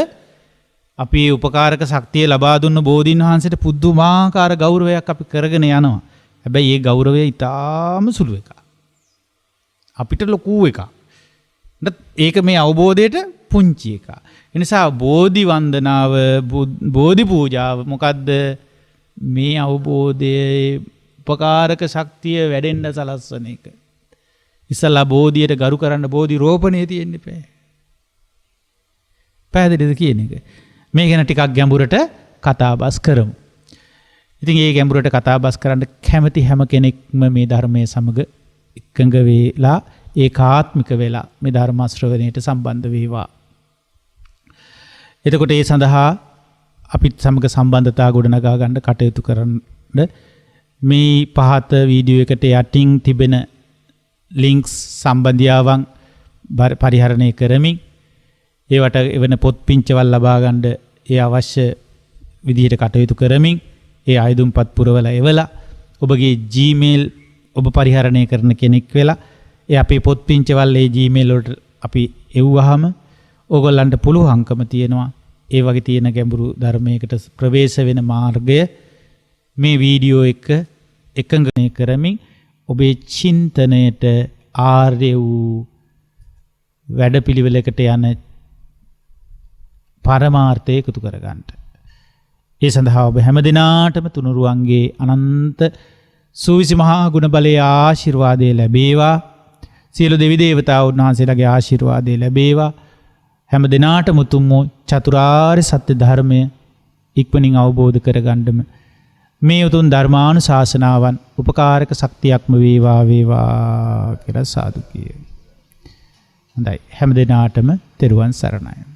අපි උපකාරක ශක්තිය ලබා දුන්න බෝධීන් වහන්සේට පුදුමාකාර ගෞරවයක් අපි කරගෙන යනවා. හැබැයි ඒ ගෞරවය ඊටාම සුළු එකක්. අපිට ලොකු එකක්. ඒක මේ අවබෝධයට පුංචි එකක්. ඒ නිසා බෝධි වන්දනාව බෝධි පූජාව මොකද්ද? මේ අවබෝධයේ උපකාරක ශක්තිය වැඩෙන්න සලස්වන එක. ඉස්සලා බෝධියට ගරු කරන්න බෝධි රෝපණය තියෙන්න එපා. පැහැදිලිද කියන එක? මේ ගැන ටිකක් ගැඹුරට කතාබස් කරමු. ඉතින් මේ ගැඹුරට කතාබස් කරන්න කැමති හැම කෙනෙක්ම මේ ධර්මයේ සමග එකඟ වෙලා ඒකාත්මික වෙලා මේ ධර්ම ශ්‍රවණයට සම්බන්ධ වේවා. එතකොට ඒ සඳහා අපිත් සමග සම්බන්ධතා ගොඩනගා ගන්න කටයුතු කරන්න මේ පහත වීඩියෝ එකට යටින් තිබෙන ලින්ක්ස් සම්බන්ධතාවන් පරිහරණය කරමින් ඒවට එවන පොත් පිංචවල් ලබා ගන්න ඒ අවශ්‍ය විදිහට කටයුතු කරමින් ඒ ආයුධම්පත් පුරවලා එවලා ඔබගේ Gmail ඔබ පරිහරණය කරන කෙනෙක් වෙලා ඒ අපේ පොත් පිංචවල් ඒ Gmail වලට අපි එව්වහම ඕගොල්ලන්ට පුළුවන්කම තියෙනවා ඒ වගේ තියෙන ගැඹුරු ධර්මයකට ප්‍රවේශ වෙන මාර්ගය මේ වීඩියෝ එක එකඟණය කරමින් ඔබේ චින්තනයට ආර්ය වූ වැඩපිළිවෙලකට යන පරමාර්ථය එකතු කරගන්න. ඒ සඳහා ඔබ හැමදිනාටම තුනුරුවන්ගේ අනන්ත සූවිසි මහා ගුණ බලයේ ආශිර්වාදය ලැබේවා. සියලු දෙවි දේවතාවුන් වහන්සේලාගේ ආශිර්වාදය ලැබේවා. හැම දිනාටම උතුම් චතුරාර්ය සත්‍ය ධර්මය ඉක්මනින් අවබෝධ කරගන්නම මේ උතුම් ධර්මානුශාසනාවන් උපකාරක ශක්තියක්ම වේවා කියලා සාදු කියමු. හොඳයි හැම දිනාටම තෙරුවන් සරණයි.